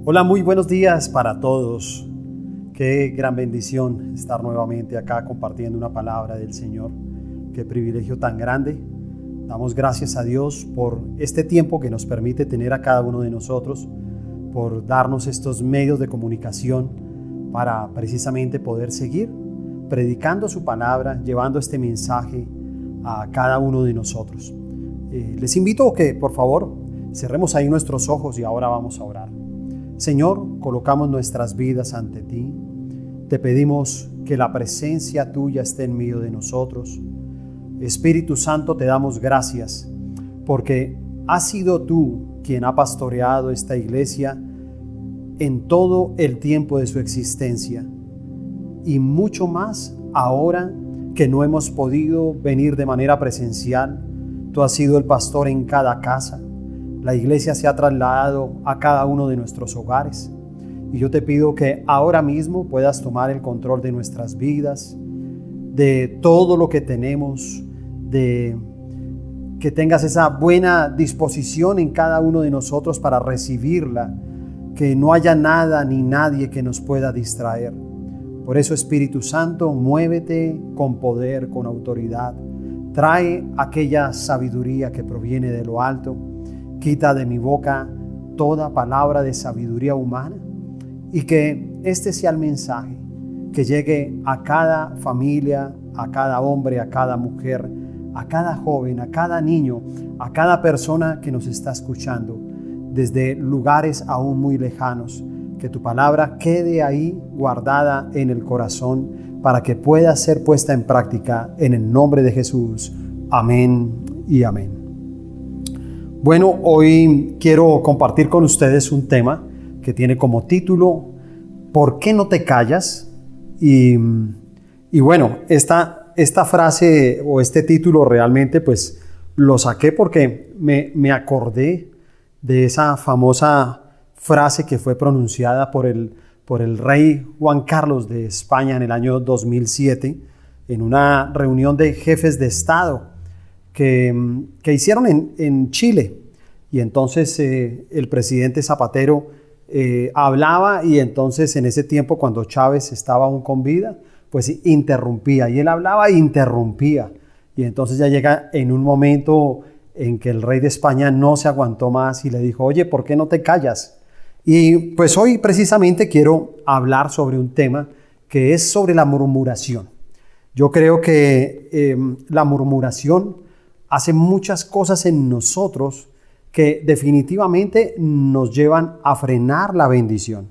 Hola, muy buenos días para todos. Qué gran bendición estar nuevamente acá compartiendo una palabra del Señor. Qué privilegio tan grande. Damos gracias a Dios por este tiempo que nos permite tener a cada uno de nosotros, por darnos estos medios de comunicación para precisamente poder seguir predicando su palabra, llevando este mensaje a cada uno de nosotros. Les invito a que por favor cerremos ahí nuestros ojos y ahora vamos a orar. Señor, colocamos nuestras vidas ante ti. Te pedimos que la presencia tuya esté en medio de nosotros. Espíritu Santo, te damos gracias porque has sido tú quien ha pastoreado esta iglesia en todo el tiempo de su existencia y mucho más ahora que no hemos podido venir de manera presencial. Tú has sido el pastor en cada casa. La iglesia se ha trasladado a cada uno de nuestros hogares. Y yo te pido que ahora mismo puedas tomar el control de nuestras vidas, de todo lo que tenemos, de que tengas esa buena disposición en cada uno de nosotros para recibirla, que no haya nada ni nadie que nos pueda distraer. Por eso, Espíritu Santo, muévete con poder, con autoridad. Trae aquella sabiduría que proviene de lo alto. Quita de mi boca toda palabra de sabiduría humana y que este sea el mensaje que llegue a cada familia, a cada hombre, a cada mujer, a cada joven, a cada niño, a cada persona que nos está escuchando desde lugares aún muy lejanos. Que tu palabra quede ahí guardada en el corazón para que pueda ser puesta en práctica en el nombre de Jesús. Amén y amén. Bueno, hoy quiero compartir con ustedes un tema que tiene como título ¿Por qué no te callas? Y bueno, esta frase o este título realmente pues lo saqué porque me acordé de esa famosa frase que fue pronunciada por el rey Juan Carlos de España en el año 2007 en una reunión de jefes de Estado que hicieron en Chile. Y entonces el presidente Zapatero hablaba y entonces en ese tiempo cuando Chávez estaba aún con vida, pues interrumpía. Y él hablaba e interrumpía. Y entonces ya llega en un momento en que el rey de España no se aguantó más y le dijo, oye, ¿por qué no te callas? Y pues hoy precisamente quiero hablar sobre un tema que es sobre la murmuración. Yo creo que la murmuración hace muchas cosas en nosotros que definitivamente nos llevan a frenar la bendición.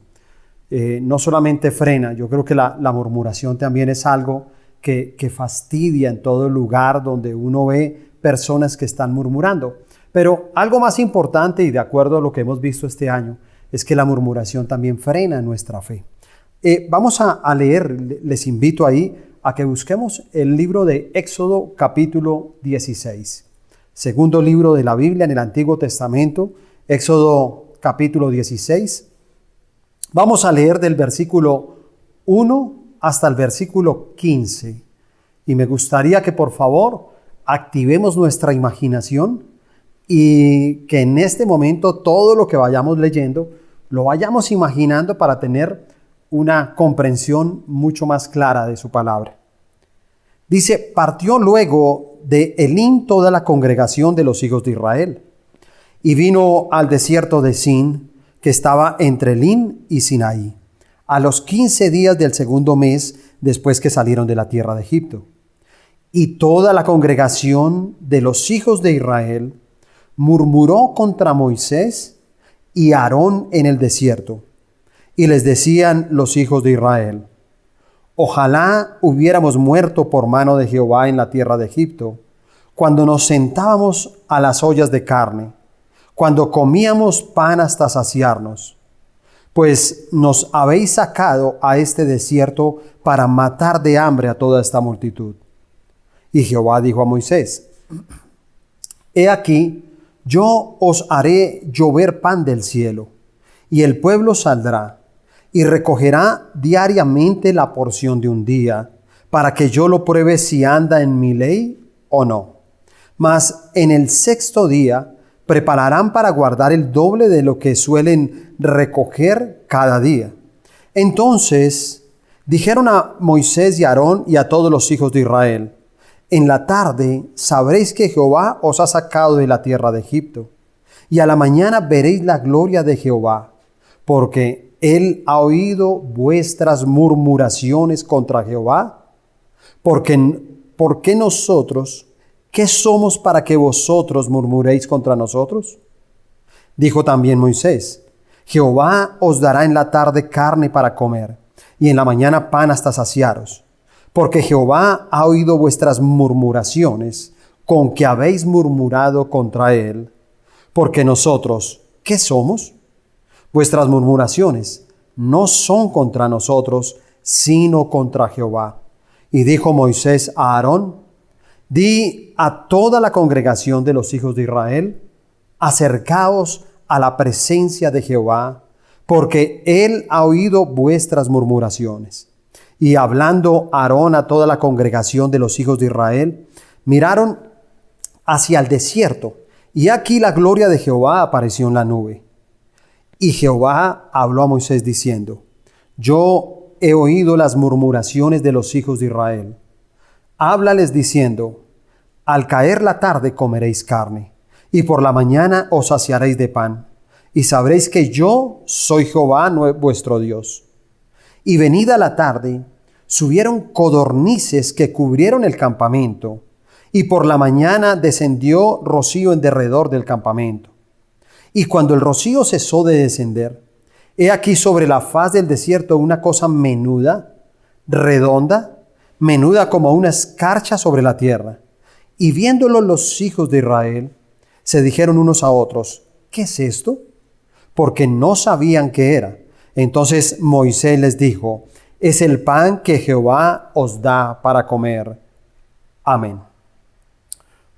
No solamente frena, yo creo que la murmuración también es algo que fastidia en todo lugar donde uno ve personas que están murmurando. Pero algo más importante y de acuerdo a lo que hemos visto este año, es que la murmuración también frena nuestra fe. Vamos a leer, les invito ahí a que busquemos el libro de Éxodo capítulo 16. Segundo libro de la Biblia en el Antiguo Testamento, Éxodo capítulo 16. Vamos a leer del versículo 1 hasta el versículo 15. Y me gustaría que por favor activemos nuestra imaginación y que en este momento todo lo que vayamos leyendo lo vayamos imaginando para tener una comprensión mucho más clara de su palabra. Dice, partió luego de Elim toda la congregación de los hijos de Israel y vino al desierto de Sin, que estaba entre Elim y Sinaí, a los 15 días del segundo mes después que salieron de la tierra de Egipto. Y toda la congregación de los hijos de Israel murmuró contra Moisés y Aarón en el desierto. Y les decían los hijos de Israel, ojalá hubiéramos muerto por mano de Jehová en la tierra de Egipto, cuando nos sentábamos a las ollas de carne, cuando comíamos pan hasta saciarnos. Pues nos habéis sacado a este desierto para matar de hambre a toda esta multitud. Y Jehová dijo a Moisés, he aquí, yo os haré llover pan del cielo, y el pueblo saldrá y recogerá diariamente la porción de un día, para que yo lo pruebe si anda en mi ley o no. Mas en el sexto día prepararán para guardar el doble de lo que suelen recoger cada día. Entonces dijeron a Moisés y a Aarón y a todos los hijos de Israel: en la tarde sabréis que Jehová os ha sacado de la tierra de Egipto, y a la mañana veréis la gloria de Jehová, porque Él ha oído vuestras murmuraciones contra Jehová. ¿Por qué nosotros? ¿Qué somos para que vosotros murmuréis contra nosotros? Dijo también Moisés: Jehová os dará en la tarde carne para comer, y en la mañana pan hasta saciaros. Porque Jehová ha oído vuestras murmuraciones, con que habéis murmurado contra Él. Porque nosotros, ¿qué somos? Vuestras murmuraciones no son contra nosotros, sino contra Jehová. Y dijo Moisés a Aarón: di a toda la congregación de los hijos de Israel: acercaos a la presencia de Jehová, porque Él ha oído vuestras murmuraciones. Y hablando Aarón a toda la congregación de los hijos de Israel, miraron hacia el desierto, y aquí la gloria de Jehová apareció en la nube. Y Jehová habló a Moisés diciendo: yo he oído las murmuraciones de los hijos de Israel. Háblales diciendo: al caer la tarde comeréis carne, y por la mañana os saciaréis de pan, y sabréis que yo soy Jehová vuestro Dios. Y venida la tarde, subieron codornices que cubrieron el campamento, y por la mañana descendió rocío en derredor del campamento. Y cuando el rocío cesó de descender, he aquí sobre la faz del desierto una cosa menuda, redonda, menuda como una escarcha sobre la tierra. Y viéndolo los hijos de Israel, se dijeron unos a otros: ¿qué es esto? Porque no sabían qué era. Entonces Moisés les dijo: es el pan que Jehová os da para comer. Amén.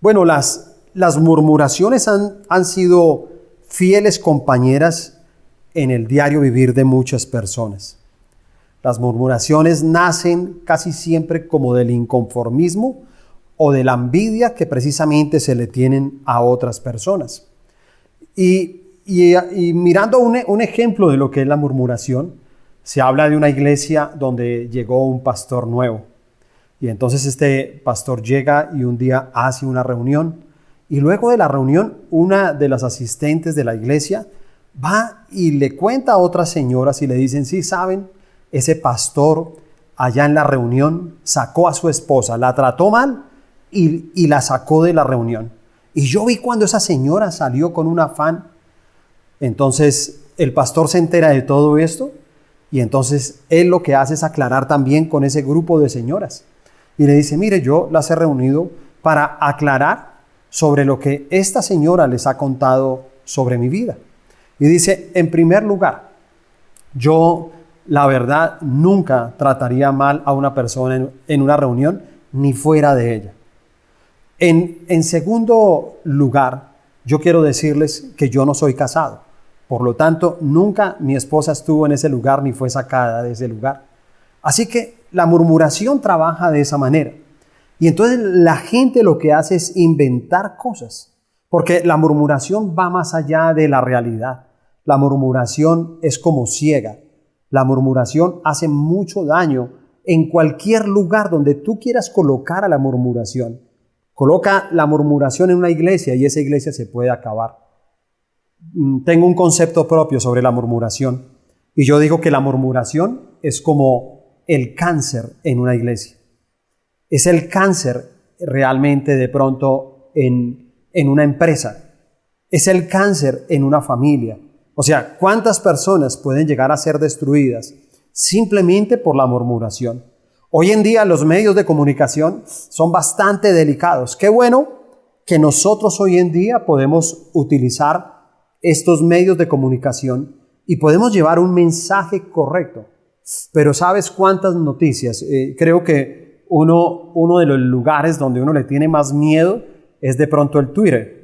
Bueno, las murmuraciones han sido fieles compañeras en el diario vivir de muchas personas. Las murmuraciones nacen casi siempre como del inconformismo o de la envidia que precisamente se le tienen a otras personas. Y mirando un ejemplo de lo que es la murmuración, se habla de una iglesia donde llegó un pastor nuevo. Y entonces este pastor llega y un día hace una reunión. Y luego de la reunión, una de las asistentes de la iglesia va y le cuenta a otras señoras y le dicen: sí, saben, ese pastor allá en la reunión sacó a su esposa, la trató mal y la sacó de la reunión. Y yo vi cuando esa señora salió con un afán. Entonces el pastor se entera de todo esto y entonces él lo que hace es aclarar también con ese grupo de señoras. Y le dice: mire, yo las he reunido para aclarar sobre lo que esta señora les ha contado sobre mi vida. Y dice: en primer lugar, yo la verdad nunca trataría mal a una persona en una reunión ni fuera de ella. En segundo lugar, yo quiero decirles que yo no soy casado. Por lo tanto, nunca mi esposa estuvo en ese lugar ni fue sacada de ese lugar. Así que la murmuración trabaja de esa manera. Y entonces la gente lo que hace es inventar cosas, porque la murmuración va más allá de la realidad. La murmuración es como ciega. La murmuración hace mucho daño en cualquier lugar donde tú quieras colocar a la murmuración. Coloca la murmuración en una iglesia y esa iglesia se puede acabar. Tengo un concepto propio sobre la murmuración y yo digo que la murmuración es como el cáncer en una iglesia. Es el cáncer realmente de pronto en una empresa. Es el cáncer en una familia. O sea, ¿cuántas personas pueden llegar a ser destruidas simplemente por la murmuración? Hoy en día los medios de comunicación son bastante delicados. Qué bueno que nosotros hoy en día podemos utilizar estos medios de comunicación y podemos llevar un mensaje correcto. Pero ¿sabes cuántas noticias? Creo que uno de los lugares donde uno le tiene más miedo es de pronto el Twitter.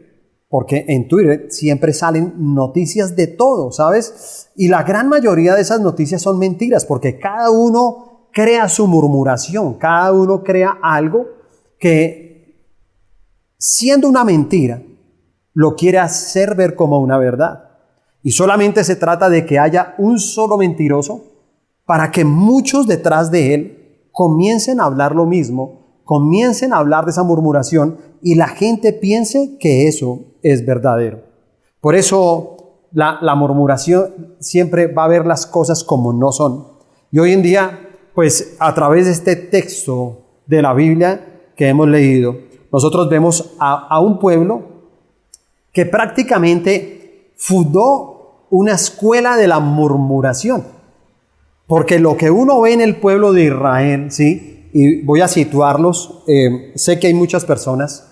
Porque en Twitter siempre salen noticias de todo, ¿sabes? Y la gran mayoría de esas noticias son mentiras porque cada uno crea su murmuración, cada uno crea algo que, siendo una mentira, lo quiere hacer ver como una verdad. Y solamente se trata de que haya un solo mentiroso para que muchos detrás de él comiencen a hablar lo mismo, comiencen a hablar de esa murmuración y la gente piense que eso es verdadero. Por eso la murmuración siempre va a ver las cosas como no son. Y hoy en día, pues a través de este texto de la Biblia que hemos leído, nosotros vemos a un pueblo que prácticamente fundó una escuela de la murmuración. Porque lo que uno ve en el pueblo de Israel, ¿sí? Y voy a situarlos, sé que hay muchas personas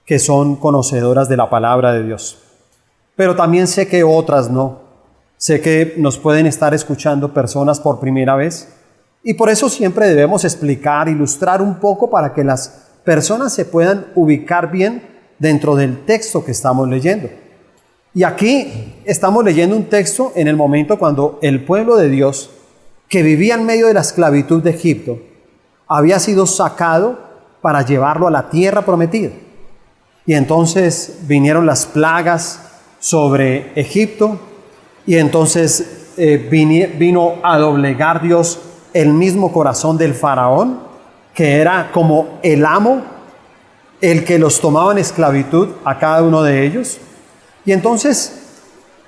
que son conocedoras de la palabra de Dios, pero también sé que otras no. Sé que nos pueden estar escuchando personas por primera vez y por eso siempre debemos explicar, ilustrar un poco para que las personas se puedan ubicar bien dentro del texto que estamos leyendo. Y aquí estamos leyendo un texto en el momento cuando el pueblo de Dios, que vivía en medio de la esclavitud de Egipto, había sido sacado para llevarlo a la tierra prometida. Y entonces vinieron las plagas sobre Egipto y entonces vino a doblegar Dios el mismo corazón del faraón, que era como el amo, el que los tomaba en esclavitud a cada uno de ellos. Y entonces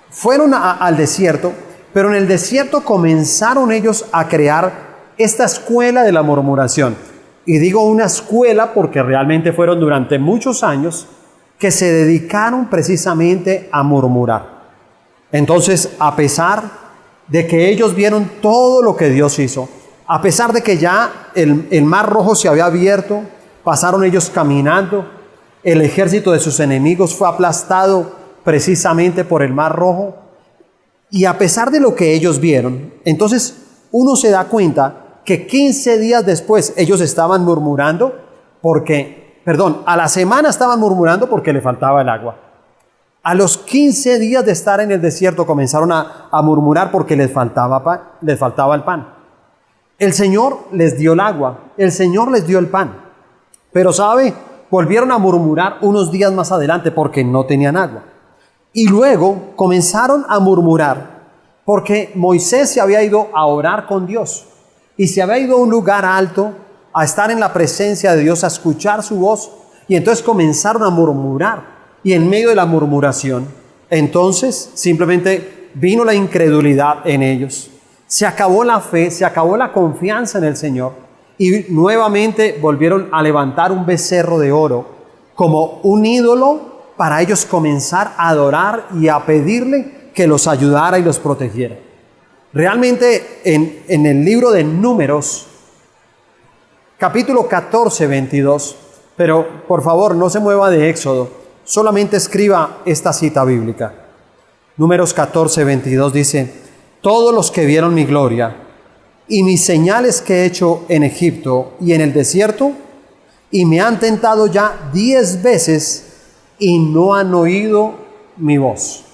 fueron al desierto, pero en el desierto comenzaron ellos a crear esta escuela de la murmuración. Y digo una escuela porque realmente fueron durante muchos años que se dedicaron precisamente a murmurar. Entonces, a pesar de que ellos vieron todo lo que Dios hizo, a pesar de que ya el mar rojo se había abierto, pasaron ellos caminando, el ejército de sus enemigos fue aplastado precisamente por el mar rojo, y a pesar de lo que ellos vieron, entonces uno se da cuenta que 15 días después ellos estaban murmurando a la semana estaban murmurando porque le faltaba el agua. A los 15 días de estar en el desierto comenzaron a murmurar porque les faltaba el pan. El Señor les dio el agua, el Señor les dio el pan. Pero ¿sabe? Volvieron a murmurar unos días más adelante porque no tenían agua. Y luego comenzaron a murmurar porque Moisés se había ido a orar con Dios y se había ido a un lugar alto a estar en la presencia de Dios, a escuchar su voz. Y entonces comenzaron a murmurar. Y en medio de la murmuración, entonces simplemente vino la incredulidad en ellos. Se acabó la fe, se acabó la confianza en el Señor. Y nuevamente volvieron a levantar un becerro de oro como un ídolo para ellos comenzar a adorar y a pedirle que los ayudara y los protegiera. Realmente en el libro de Números, capítulo 14, 22, pero por favor no se mueva de Éxodo, solamente escriba esta cita bíblica. Números 14, 22 dice: todos los que vieron mi gloria y mis señales que he hecho en Egipto y en el desierto, y me han tentado ya 10 veces y no han oído mi voz.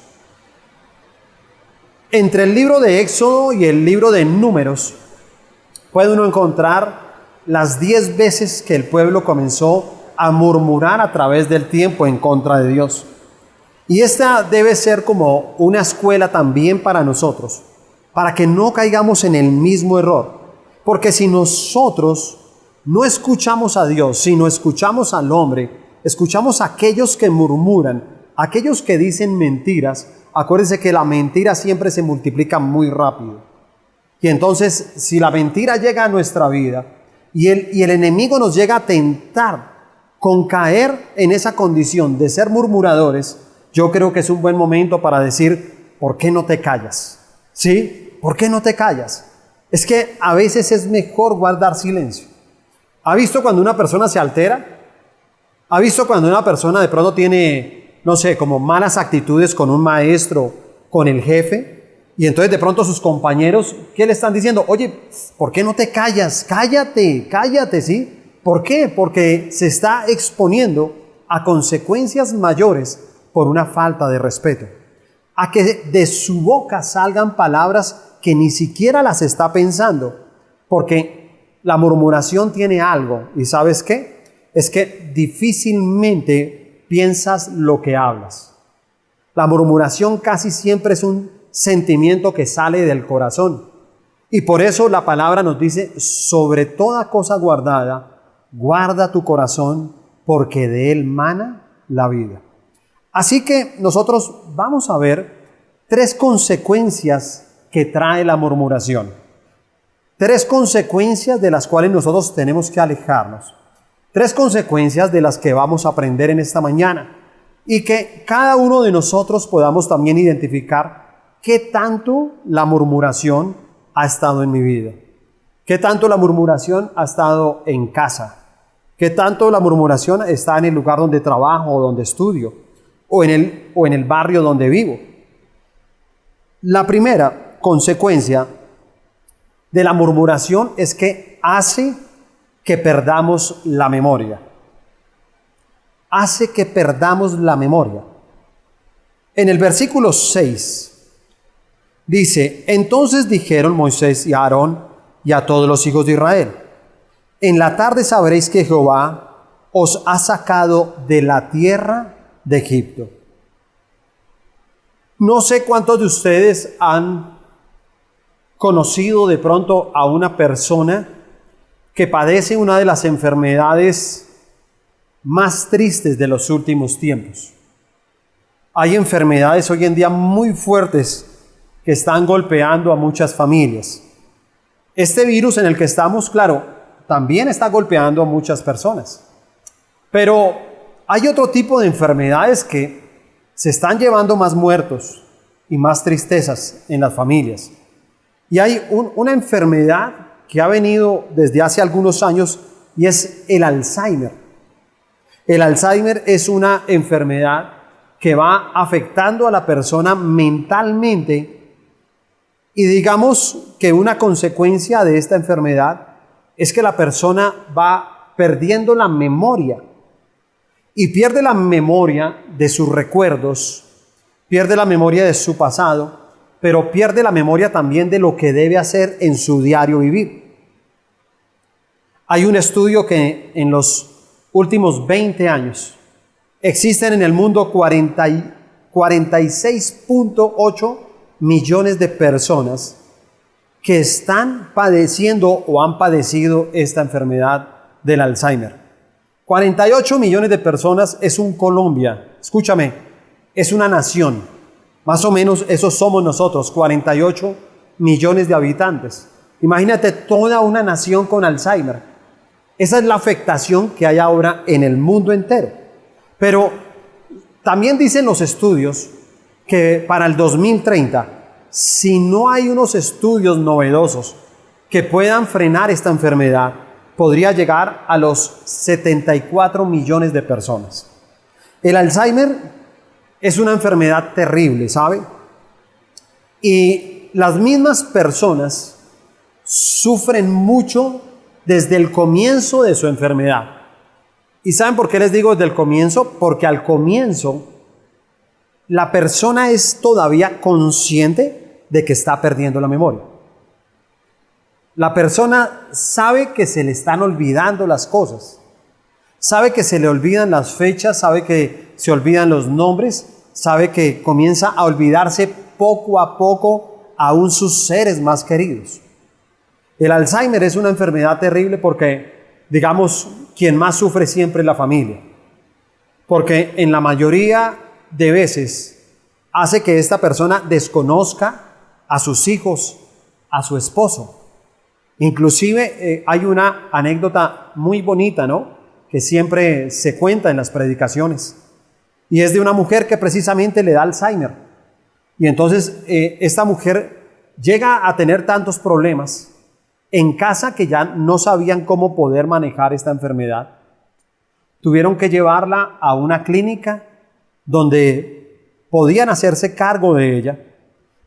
Entre el libro de Éxodo y el libro de Números puede uno encontrar las 10 veces que el pueblo comenzó a murmurar a través del tiempo en contra de Dios. Y esta debe ser como una escuela también para nosotros, para que no caigamos en el mismo error. Porque si nosotros no escuchamos a Dios, si no escuchamos al hombre, escuchamos a aquellos que murmuran, aquellos que dicen mentiras, acuérdense que la mentira siempre se multiplica muy rápido. Y entonces, si la mentira llega a nuestra vida y el enemigo nos llega a tentar con caer en esa condición de ser murmuradores, yo creo que es un buen momento para decir: ¿por qué no te callas? ¿Sí? ¿Por qué no te callas? Es que a veces es mejor guardar silencio. ¿Ha visto cuando una persona se altera? ¿Ha visto cuando una persona de pronto tiene, no sé, como malas actitudes con un maestro, con el jefe? Y entonces de pronto sus compañeros, ¿qué le están diciendo? Oye, ¿por qué no te callas? Cállate, ¿sí? ¿Por qué? Porque se está exponiendo a consecuencias mayores por una falta de respeto. A que de su boca salgan palabras que ni siquiera las está pensando. Porque la murmuración tiene algo. ¿Y sabes qué? Es que difícilmente piensas lo que hablas. La murmuración casi siempre es un sentimiento que sale del corazón. Y por eso la palabra nos dice, sobre toda cosa guardada, guarda tu corazón, porque de él mana la vida. Así que nosotros vamos a ver 3 consecuencias que trae la murmuración. 3 consecuencias de las cuales nosotros tenemos que alejarnos. 3 consecuencias de las que vamos a aprender en esta mañana. Y que cada uno de nosotros podamos también identificar qué tanto la murmuración ha estado en mi vida. Qué tanto la murmuración ha estado en casa. Qué tanto la murmuración está en el lugar donde trabajo o donde estudio. O en el barrio donde vivo. La primera consecuencia de la murmuración es que hace que perdamos la memoria. Hace que perdamos la memoria. En el versículo 6 dice, entonces dijeron Moisés y Aarón y a todos los hijos de Israel, en la tarde sabréis que Jehová os ha sacado de la tierra de Egipto. No sé cuántos de ustedes han conocido de pronto a una persona que padece una de las enfermedades más tristes de los últimos tiempos. Hay enfermedades hoy en día muy fuertes que están golpeando a muchas familias. Este virus en el que estamos, claro, también está golpeando a muchas personas. Pero hay otro tipo de enfermedades que se están llevando más muertos y más tristezas en las familias. Y hay una enfermedad que ha venido desde hace algunos años y es el Alzheimer. El Alzheimer es una enfermedad que va afectando a la persona mentalmente y digamos que una consecuencia de esta enfermedad es que la persona va perdiendo la memoria y pierde la memoria de sus recuerdos, pierde la memoria de su pasado, pero pierde la memoria también de lo que debe hacer en su diario vivir. Hay un estudio que en los últimos 20 años existen en el mundo 46.8 millones de personas que están padeciendo o han padecido esta enfermedad del Alzheimer. 48 millones de personas es un Colombia, escúchame, es una nación, más o menos esos somos nosotros, 48 millones de habitantes. Imagínate toda una nación con Alzheimer. Esa es la afectación que hay ahora en el mundo entero. Pero también dicen los estudios que para el 2030, si no hay unos estudios novedosos que puedan frenar esta enfermedad, podría llegar a los 74 millones de personas. El Alzheimer es una enfermedad terrible, ¿sabe? Y las mismas personas sufren mucho desde el comienzo de su enfermedad. ¿Y saben por qué les digo desde el comienzo? Porque al comienzo la persona es todavía consciente de que está perdiendo la memoria. La persona sabe que se le están olvidando las cosas, sabe que se le olvidan las fechas, sabe que se olvidan los nombres, sabe que comienza a olvidarse poco a poco aún sus seres más queridos. El Alzheimer es una enfermedad terrible porque, digamos, quien más sufre siempre es la familia. Porque en la mayoría de veces hace que esta persona desconozca a sus hijos, a su esposo. Inclusive hay una anécdota muy bonita, ¿no?, que siempre se cuenta en las predicaciones. Y es de una mujer que precisamente le da Alzheimer. Y entonces esta mujer llega a tener tantos problemas en casa que ya no sabían cómo poder manejar esta enfermedad. Tuvieron que llevarla a una clínica donde podían hacerse cargo de ella.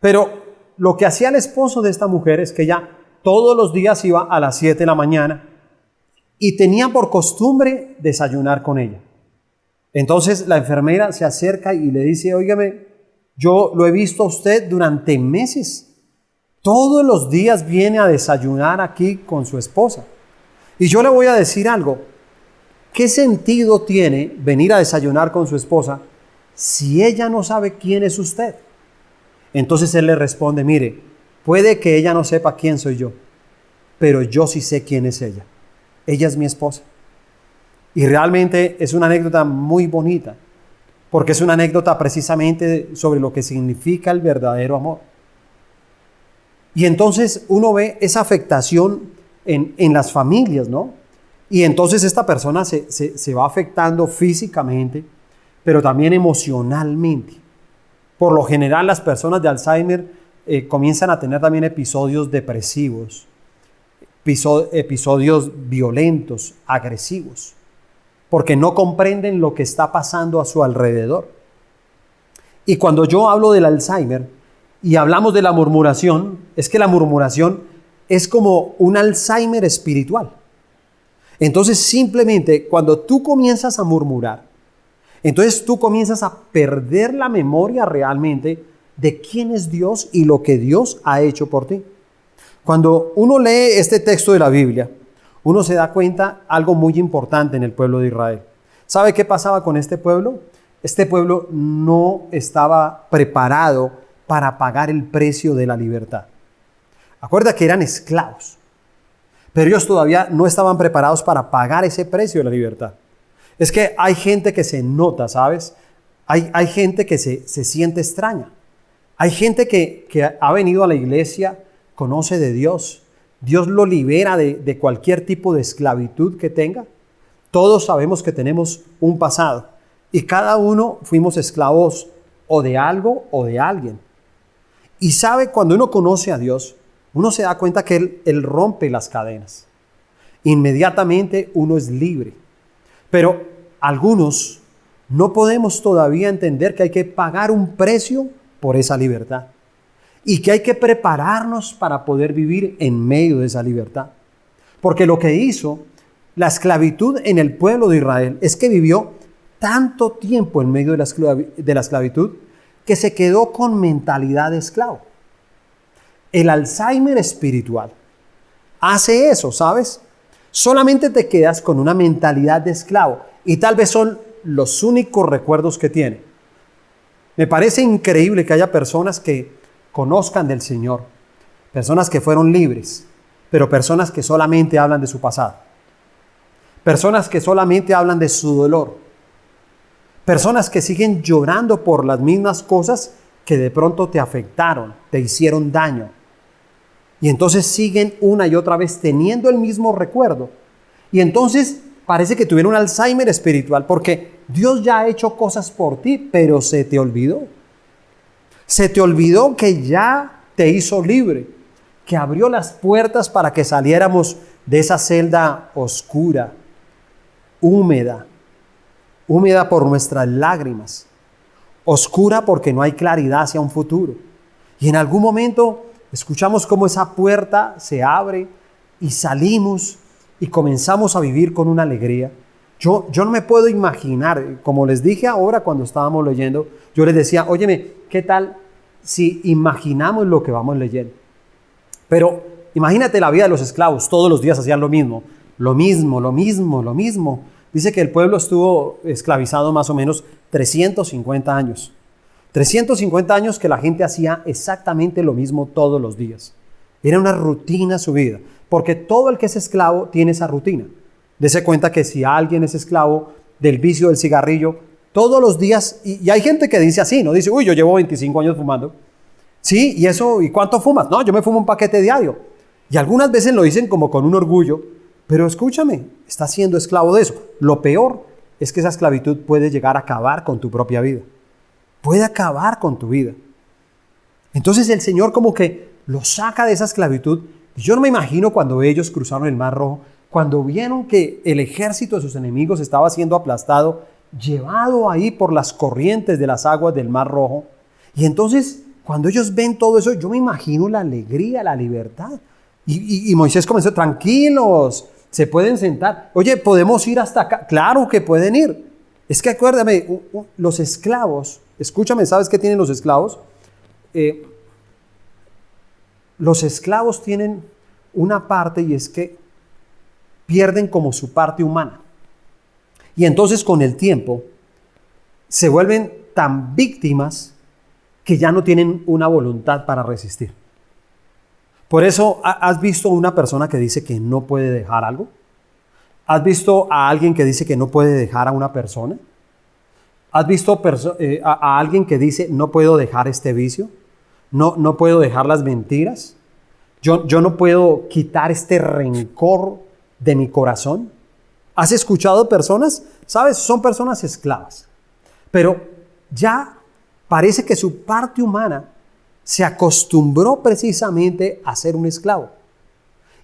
Pero lo que hacía el esposo de esta mujer es que ella todos los días iba a las 7 de la mañana y tenía por costumbre desayunar con ella. Entonces la enfermera se acerca y le dice, óigame, yo lo he visto a usted durante meses. Todos los días viene a desayunar aquí con su esposa. Y yo le voy a decir algo. ¿Qué sentido tiene venir a desayunar con su esposa si ella no sabe quién es usted? Entonces él le responde, mire, puede que ella no sepa quién soy yo, pero yo sí sé quién es ella. Ella es mi esposa. Y realmente es una anécdota muy bonita, porque es una anécdota precisamente sobre lo que significa el verdadero amor. Y entonces uno ve esa afectación en las familias, ¿no? Y entonces esta persona se va afectando físicamente, pero también emocionalmente. Por lo general las personas de Alzheimer comienzan a tener también episodios depresivos, episodios violentos, agresivos, porque no comprenden lo que está pasando a su alrededor. Y cuando yo hablo del Alzheimer y hablamos de la murmuración, es que la murmuración es como un Alzheimer espiritual. Entonces simplemente cuando tú comienzas a murmurar, entonces tú comienzas a perder la memoria realmente de quién es Dios y lo que Dios ha hecho por ti. Cuando uno lee este texto de la Biblia, uno se da cuenta algo muy importante en el pueblo de Israel. ¿Sabe qué pasaba con este pueblo? Este pueblo no estaba preparado para pagar el precio de la libertad. Acuerda que eran esclavos, pero ellos todavía no estaban preparados para pagar ese precio de la libertad. Es que hay gente que se nota, ¿sabes? Hay gente que se siente extraña. Hay gente que ha venido a la iglesia, conoce de Dios. Dios lo libera de cualquier tipo de esclavitud que tenga. Todos sabemos que tenemos un pasado y cada uno fuimos esclavos o de algo o de alguien. Y sabe, cuando uno conoce a Dios, uno se da cuenta que Él rompe las cadenas. Inmediatamente uno es libre. Pero algunos no podemos todavía entender que hay que pagar un precio por esa libertad y que hay que prepararnos para poder vivir en medio de esa libertad. Porque lo que hizo la esclavitud en el pueblo de Israel es que vivió tanto tiempo en medio de la esclavitud que se quedó con mentalidad de esclavo. El Alzheimer espiritual hace eso, ¿sabes? Solamente te quedas con una mentalidad de esclavo y tal vez son los únicos recuerdos que tiene. Me parece increíble que haya personas que conozcan del Señor, personas que fueron libres, pero personas que solamente hablan de su pasado, personas que solamente hablan de su dolor, personas que siguen llorando por las mismas cosas que de pronto te afectaron, te hicieron daño. Y entonces siguen una y otra vez teniendo el mismo recuerdo. Y entonces parece que tuvieron un Alzheimer espiritual porque Dios ya ha hecho cosas por ti, pero se te olvidó. Se te olvidó que ya te hizo libre, que abrió las puertas para que saliéramos de esa celda oscura, húmeda por nuestras lágrimas, oscura porque no hay claridad hacia un futuro. Y en algún momento escuchamos cómo esa puerta se abre y salimos y comenzamos a vivir con una alegría. Yo no me puedo imaginar, como les dije ahora cuando estábamos leyendo, yo les decía, óyeme, ¿qué tal si imaginamos lo que vamos leyendo? Pero imagínate la vida de los esclavos, todos los días hacían lo mismo. Dice que el pueblo estuvo esclavizado más o menos 350 años. 350 años que la gente hacía exactamente lo mismo todos los días. Era una rutina su vida, porque todo el que es esclavo tiene esa rutina. Dese cuenta que si alguien es esclavo del vicio del cigarrillo, todos los días, y hay gente que dice así, ¿no? Dice, uy, yo llevo 25 años fumando. Sí, ¿y eso? ¿Y cuánto fumas? No, yo me fumo un paquete diario. Y algunas veces lo dicen como con un orgullo, pero escúchame, estás siendo esclavo de eso. Lo peor es que esa esclavitud puede llegar a acabar con tu propia vida. Puede acabar con tu vida. Entonces el Señor como que los saca de esa esclavitud. Yo no me imagino cuando ellos cruzaron el Mar Rojo, cuando vieron que el ejército de sus enemigos estaba siendo aplastado, llevado ahí por las corrientes de las aguas del Mar Rojo. Y entonces cuando ellos ven todo eso, yo me imagino la alegría, la libertad. Y Moisés comenzó, tranquilos, se pueden sentar. Oye, ¿podemos ir hasta acá? Claro que pueden ir. Es que acuérdame, los esclavos, escúchame, ¿sabes qué tienen los esclavos? Los esclavos tienen una parte y es que pierden como su parte humana. Y entonces con el tiempo se vuelven tan víctimas que ya no tienen una voluntad para resistir. Por eso, ¿has visto una persona que dice que no puede dejar algo? ¿Has visto a alguien que dice que no puede dejar a una persona? ¿Has visto a alguien que dice no puedo dejar este vicio? No puedo dejar las mentiras. Yo no puedo quitar este rencor de mi corazón. ¿Has escuchado personas? ¿Sabes? Son personas esclavas. Pero ya parece que su parte humana se acostumbró precisamente a ser un esclavo.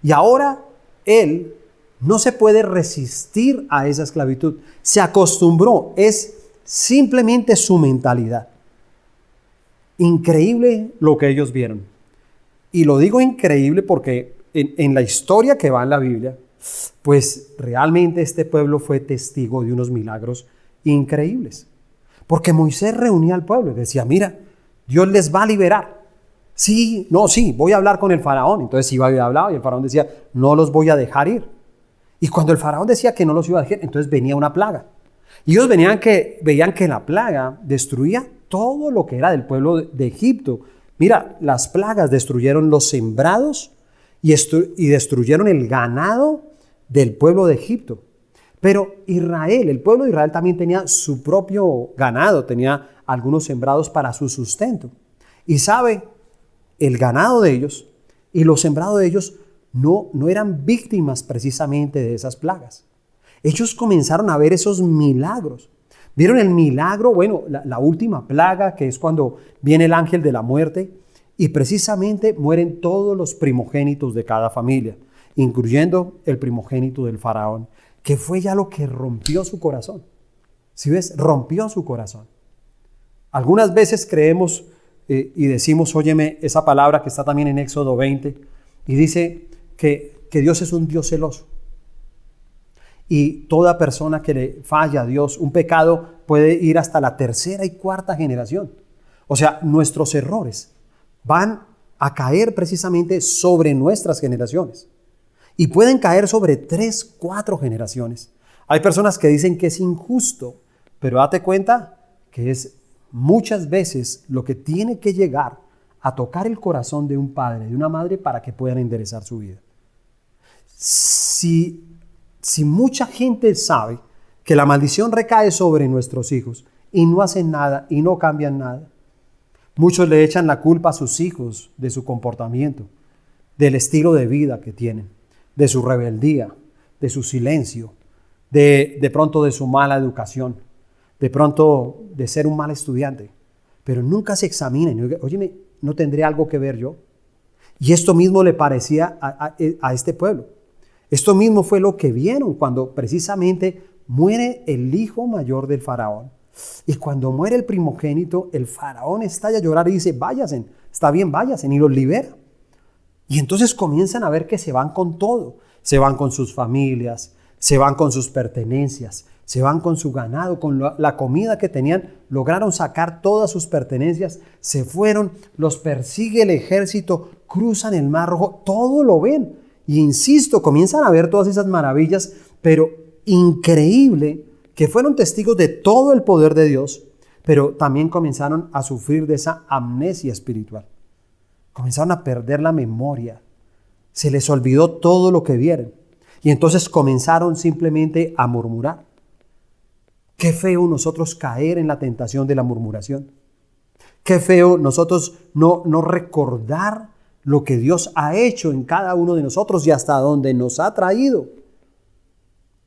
Y ahora él no se puede resistir a esa esclavitud. Se acostumbró. Es simplemente su mentalidad. Increíble lo que ellos vieron. Y lo digo increíble porque en la historia que va en la Biblia, pues realmente este pueblo fue testigo de unos milagros increíbles. Porque Moisés reunía al pueblo y decía, mira, Dios les va a liberar. Sí, voy a hablar con el faraón. Entonces iba y hablaba y el faraón decía, no los voy a dejar ir. Y cuando el faraón decía que no los iba a dejar, entonces venía una plaga. Y ellos veían que la plaga destruía todo lo que era del pueblo de Egipto. Mira, las plagas destruyeron los sembrados y destruyeron el ganado del pueblo de Egipto. Pero el pueblo de Israel también tenía su propio ganado, tenía algunos sembrados para su sustento. Y sabe, el ganado de ellos y los sembrados de ellos no eran víctimas precisamente de esas plagas. Ellos comenzaron a ver esos milagros. Vieron el milagro, la última plaga, que es cuando viene el ángel de la muerte, y precisamente mueren todos los primogénitos de cada familia, incluyendo el primogénito del faraón, que fue ya lo que rompió su corazón. ¿Sí ves? Rompió su corazón. Algunas veces creemos y decimos, óyeme, esa palabra que está también en Éxodo 20, y dice que Dios es un Dios celoso. Y toda persona que le falla a Dios, un pecado puede ir hasta la tercera y cuarta generación. O sea, nuestros errores van a caer precisamente sobre nuestras generaciones. Y pueden caer sobre 3, 4 generaciones. Hay personas que dicen que es injusto, pero date cuenta que es muchas veces lo que tiene que llegar a tocar el corazón de un padre, de una madre, para que puedan enderezar su vida. Si mucha gente sabe que la maldición recae sobre nuestros hijos y no hacen nada y no cambian nada, muchos le echan la culpa a sus hijos de su comportamiento, del estilo de vida que tienen, de su rebeldía, de su silencio, de pronto de su mala educación, de pronto de ser un mal estudiante, pero nunca se examinan. Óyeme, ¿no tendré algo que ver yo? Y esto mismo le parecía a este pueblo. Esto mismo fue lo que vieron cuando precisamente muere el hijo mayor del faraón. Y cuando muere el primogénito, el faraón estalla a llorar y dice, váyanse, está bien, váyanse, y los libera. Y entonces comienzan a ver que se van con todo. Se van con sus familias, se van con sus pertenencias, se van con su ganado, con la comida que tenían. Lograron sacar todas sus pertenencias, se fueron, los persigue el ejército, cruzan el Mar Rojo, todo lo ven. Y insisto, comienzan a ver todas esas maravillas, pero increíble que fueron testigos de todo el poder de Dios, pero también comenzaron a sufrir de esa amnesia espiritual. Comenzaron a perder la memoria. Se les olvidó todo lo que vieron. Y entonces comenzaron simplemente a murmurar. Qué feo nosotros caer en la tentación de la murmuración. Qué feo nosotros no recordar lo que Dios ha hecho en cada uno de nosotros y hasta dónde nos ha traído.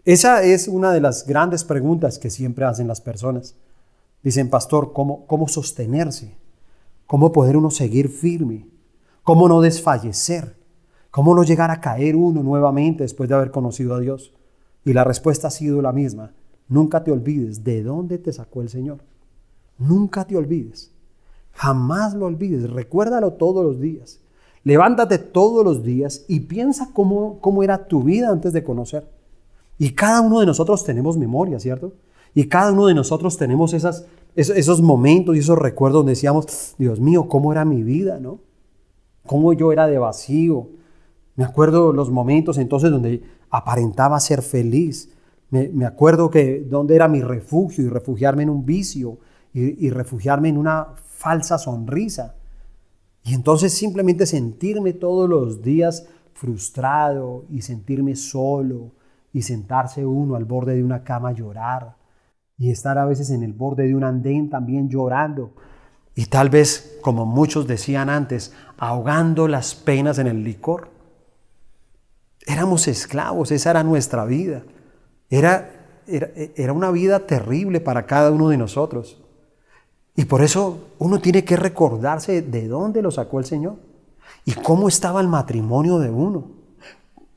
Esa es una de las grandes preguntas que siempre hacen las personas. Dicen, pastor, ¿cómo sostenerse? ¿Cómo poder uno seguir firme? ¿Cómo no desfallecer? ¿Cómo no llegar a caer uno nuevamente después de haber conocido a Dios? Y la respuesta ha sido la misma. Nunca te olvides de dónde te sacó el Señor. Nunca te olvides. Jamás lo olvides. Recuérdalo todos los días. Levántate todos los días y piensa cómo era tu vida antes de conocer. Y cada uno de nosotros tenemos memoria, ¿cierto? Y cada uno de nosotros tenemos esos momentos y esos recuerdos donde decíamos, Dios mío, ¿cómo era mi vida, no? Cómo yo era de vacío. Me acuerdo los momentos entonces donde aparentaba ser feliz. Me acuerdo que dónde era mi refugio y refugiarme en un vicio y refugiarme en una falsa sonrisa. Y entonces simplemente sentirme todos los días frustrado y sentirme solo y sentarse uno al borde de una cama a llorar y estar a veces en el borde de un andén también llorando y tal vez, como muchos decían antes, ahogando las penas en el licor. Éramos esclavos, esa era nuestra vida. Era una vida terrible para cada uno de nosotros. Y por eso uno tiene que recordarse de dónde lo sacó el Señor y cómo estaba el matrimonio de uno.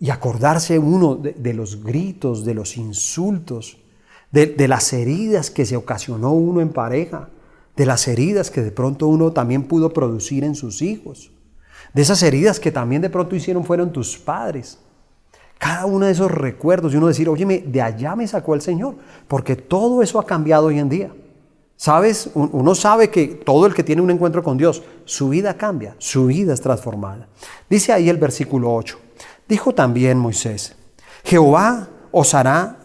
Y acordarse uno de los gritos, de los insultos, de las heridas que se ocasionó uno en pareja, de las heridas que de pronto uno también pudo producir en sus hijos, de esas heridas que también de pronto fueron tus padres. Cada uno de esos recuerdos y uno decir, óyeme, de allá me sacó el Señor, porque todo eso ha cambiado hoy en día. ¿Sabes? Uno sabe que todo el que tiene un encuentro con Dios, su vida cambia, su vida es transformada. Dice ahí el versículo 8. Dijo también Moisés, Jehová os dará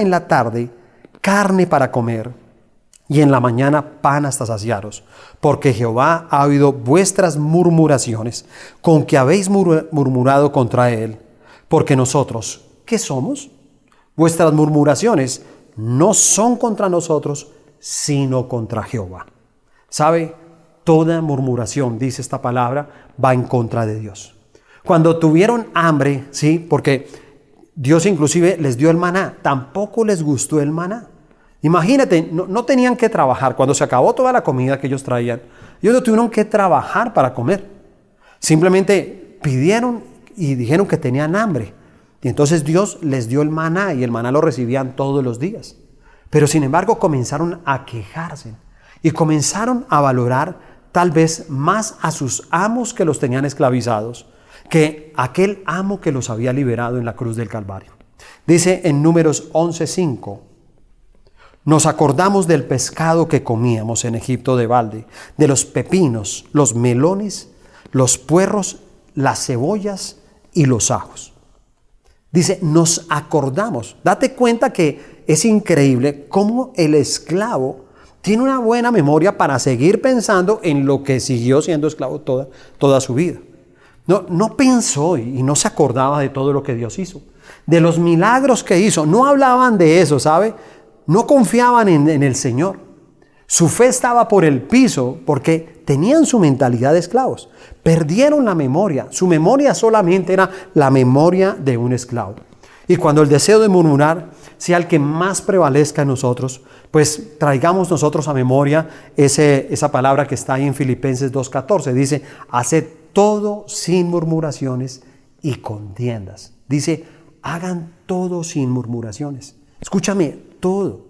en la tarde carne para comer y en la mañana pan hasta saciaros, porque Jehová ha oído vuestras murmuraciones con que habéis murmurado contra él. Porque nosotros, ¿qué somos? Vuestras murmuraciones no son contra nosotros, sino contra Jehová. ¿Sabe? Toda murmuración, dice esta palabra, va en contra de Dios. Cuando tuvieron hambre, ¿sí? Porque Dios inclusive les dio el maná, tampoco les gustó el maná. Imagínate, no tenían que trabajar. Cuando se acabó toda la comida que ellos traían, ellos no tuvieron que trabajar para comer. Simplemente pidieron y dijeron que tenían hambre. Y entonces Dios les dio el maná y el maná lo recibían todos los días. Pero sin embargo comenzaron a quejarse y comenzaron a valorar tal vez más a sus amos que los tenían esclavizados que aquel amo que los había liberado en la cruz del Calvario. Dice en Números 11:5, nos acordamos del pescado que comíamos en Egipto de balde, de los pepinos, los melones, los puerros, las cebollas y los ajos. Dice, nos acordamos. Date cuenta que es increíble cómo el esclavo tiene una buena memoria para seguir pensando en lo que siguió siendo esclavo toda su vida. No pensó y no se acordaba de todo lo que Dios hizo, de los milagros que hizo. No hablaban de eso, ¿sabe? No confiaban en el Señor. Su fe estaba por el piso porque tenían su mentalidad de esclavos. Perdieron la memoria. Su memoria solamente era la memoria de un esclavo. Y cuando el deseo de murmurar sea el que más prevalezca en nosotros, pues traigamos nosotros a memoria esa palabra que está ahí en Filipenses 2:14. Dice, haced todo sin murmuraciones y contiendas. Dice, hagan todo sin murmuraciones. Escúchame, todo.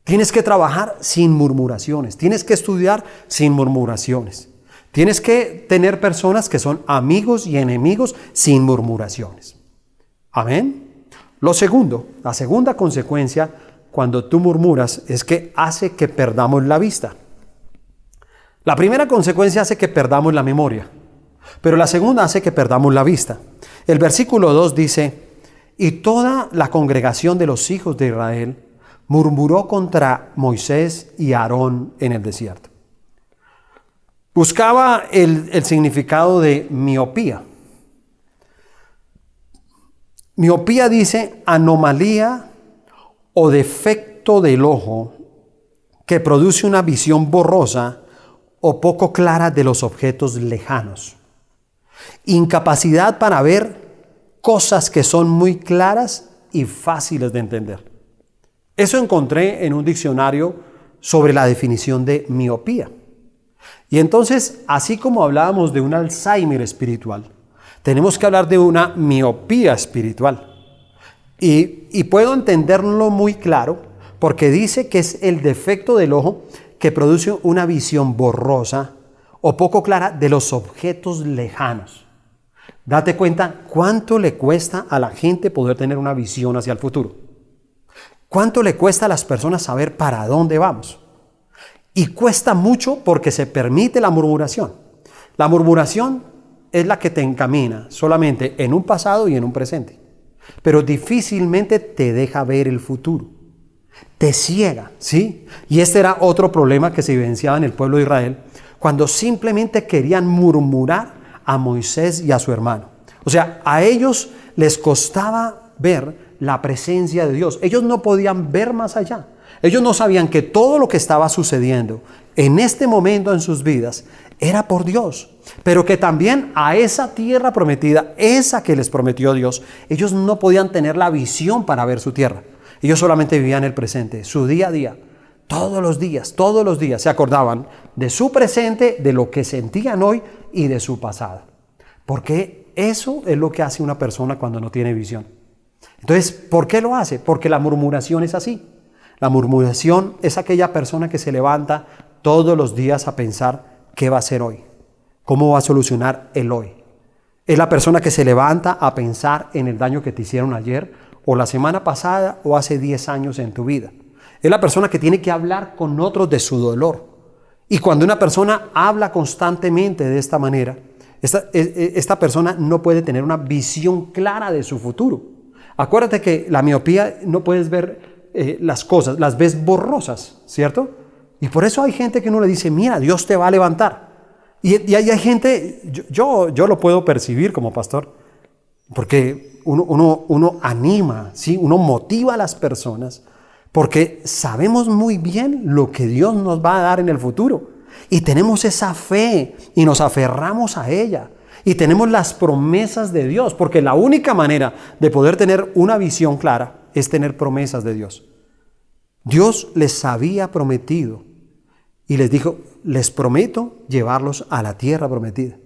Tienes que trabajar sin murmuraciones. Tienes que estudiar sin murmuraciones. Tienes que tener personas que son amigos y enemigos sin murmuraciones. Amén. La segunda consecuencia cuando tú murmuras es que hace que perdamos la vista. La primera consecuencia hace que perdamos la memoria, pero la segunda hace que perdamos la vista. El versículo 2 dice, y toda la congregación de los hijos de Israel murmuró contra Moisés y Aarón en el desierto. Buscaba el significado de miopía. Miopía dice anomalía o defecto del ojo que produce una visión borrosa o poco clara de los objetos lejanos. Incapacidad para ver cosas que son muy claras y fáciles de entender. Eso encontré en un diccionario sobre la definición de miopía. Y entonces, así como hablábamos de un Alzheimer espiritual, tenemos que hablar de una miopía espiritual. Y puedo entenderlo muy claro porque dice que es el defecto del ojo que produce una visión borrosa o poco clara de los objetos lejanos. Date cuenta cuánto le cuesta a la gente poder tener una visión hacia el futuro. ¿Cuánto le cuesta a las personas saber para dónde vamos? Y cuesta mucho porque se permite la murmuración. La murmuración es la que te encamina solamente en un pasado y en un presente, pero difícilmente te deja ver el futuro. te ciega, ¿sí? Y este era otro problema que se evidenciaba en el pueblo de Israel, cuando simplemente querían murmurar a Moisés y a su hermano. O sea, a ellos les costaba ver la presencia de Dios. Ellos no podían ver más allá. Ellos no sabían que todo lo que estaba sucediendo en este momento en sus vidas era por Dios, pero que también a esa tierra prometida, esa que les prometió Dios, ellos no podían tener la visión para ver su tierra. Ellos solamente vivían el presente, su día a día. Todos los días se acordaban de su presente, de lo que sentían hoy y de su pasado. Porque eso es lo que hace una persona cuando no tiene visión. Entonces, ¿por qué lo hace? Porque la murmuración es así. La murmuración es aquella persona que se levanta todos los días a pensar qué va a hacer hoy, cómo va a solucionar el hoy. Es la persona que se levanta a pensar en el daño que te hicieron ayer o la semana pasada o hace 10 años en tu vida. Es la persona que tiene que hablar con otros de su dolor. Y cuando una persona habla constantemente de esta manera, esta persona no puede tener una visión clara de su futuro. Acuérdate que la miopía no puedes ver las cosas, las ves borrosas, ¿cierto? Y por eso hay gente que uno le dice, mira, Dios te va a levantar. Y hay gente, yo lo puedo percibir como pastor, porque uno anima, ¿sí? Uno motiva a las personas, porque sabemos muy bien lo que Dios nos va a dar en el futuro. Y tenemos esa fe y nos aferramos a ella. Y tenemos las promesas de Dios, porque la única manera de poder tener una visión clara es tener promesas de Dios. Dios les había prometido y les dijo, les prometo llevarlos a la tierra prometida.